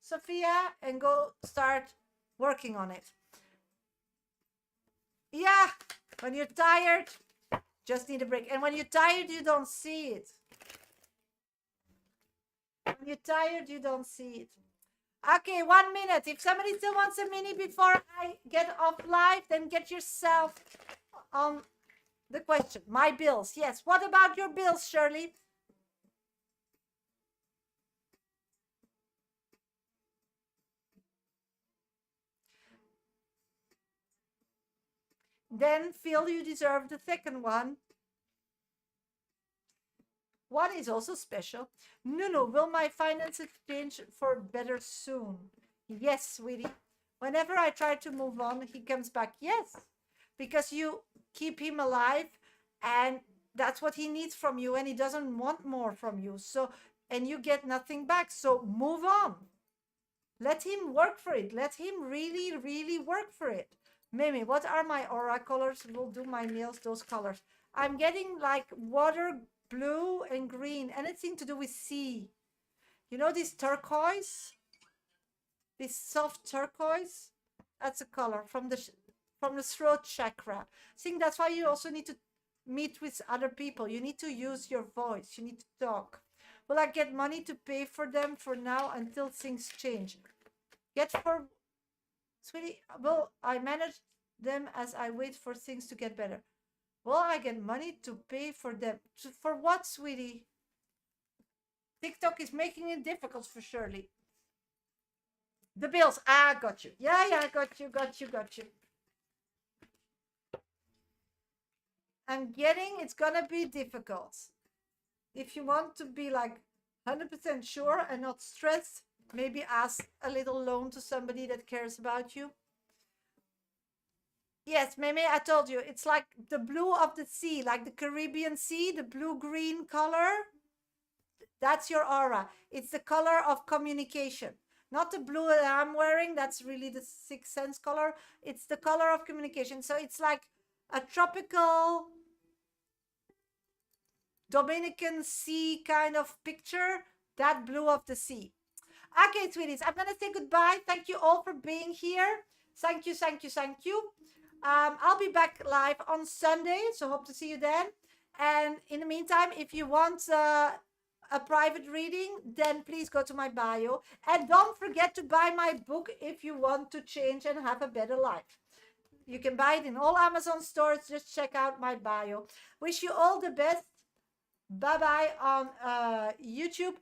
Sophia, and go start working on it. Yeah, when you're tired, just need a break. And when you're tired, you don't see it. When you're tired, you don't see it. Okay, 1 minute. If somebody still wants a mini before I get off live, then get yourself on the question. My bills. Yes. What about your bills, Shirley? Then feel you deserve the second one. One is also special. Nunu, will my finances change for better soon? Yes, sweetie. Whenever I try to move on, he comes back. Yes, because you keep him alive and that's what he needs from you and he doesn't want more from you. So, and you get nothing back. So move on. Let him work for it. Let him really, really work for it. Mimi, what are my aura colors? Will do my nails, those colors. I'm getting like water, blue and green, anything to do with sea. You know this turquoise? This soft turquoise? That's a color from the throat chakra. I think that's why you also need to meet with other people. You need to use your voice. You need to talk. Will I get money to pay for them for now until things change? Sweetie, will I manage them as I wait for things to get better? Will I get money to pay for them? For what, sweetie? TikTok is making it difficult for Shirley. The bills. Got you. Yeah, got you. I'm getting it's gonna be difficult. If you want to be like 100% sure and not stressed, maybe ask a little loan to somebody that cares about you. Yes, Meme, I told you, it's like the blue of the sea, like the Caribbean Sea, the blue-green color. That's your aura. It's the color of communication. Not the blue that I'm wearing, that's really the sixth sense color. It's the color of communication. So it's like a tropical Dominican Sea kind of picture, that blue of the sea. Okay, sweeties, I'm going to say goodbye. Thank you all for being here. Thank you, thank you, thank you. I'll be back live on Sunday, so hope to see you then. And in the meantime, if you want a private reading, then please go to my bio. And don't forget to buy my book if you want to change and have a better life. You can buy it in all Amazon stores. Just check out my bio. Wish you all the best. Bye-bye on YouTube.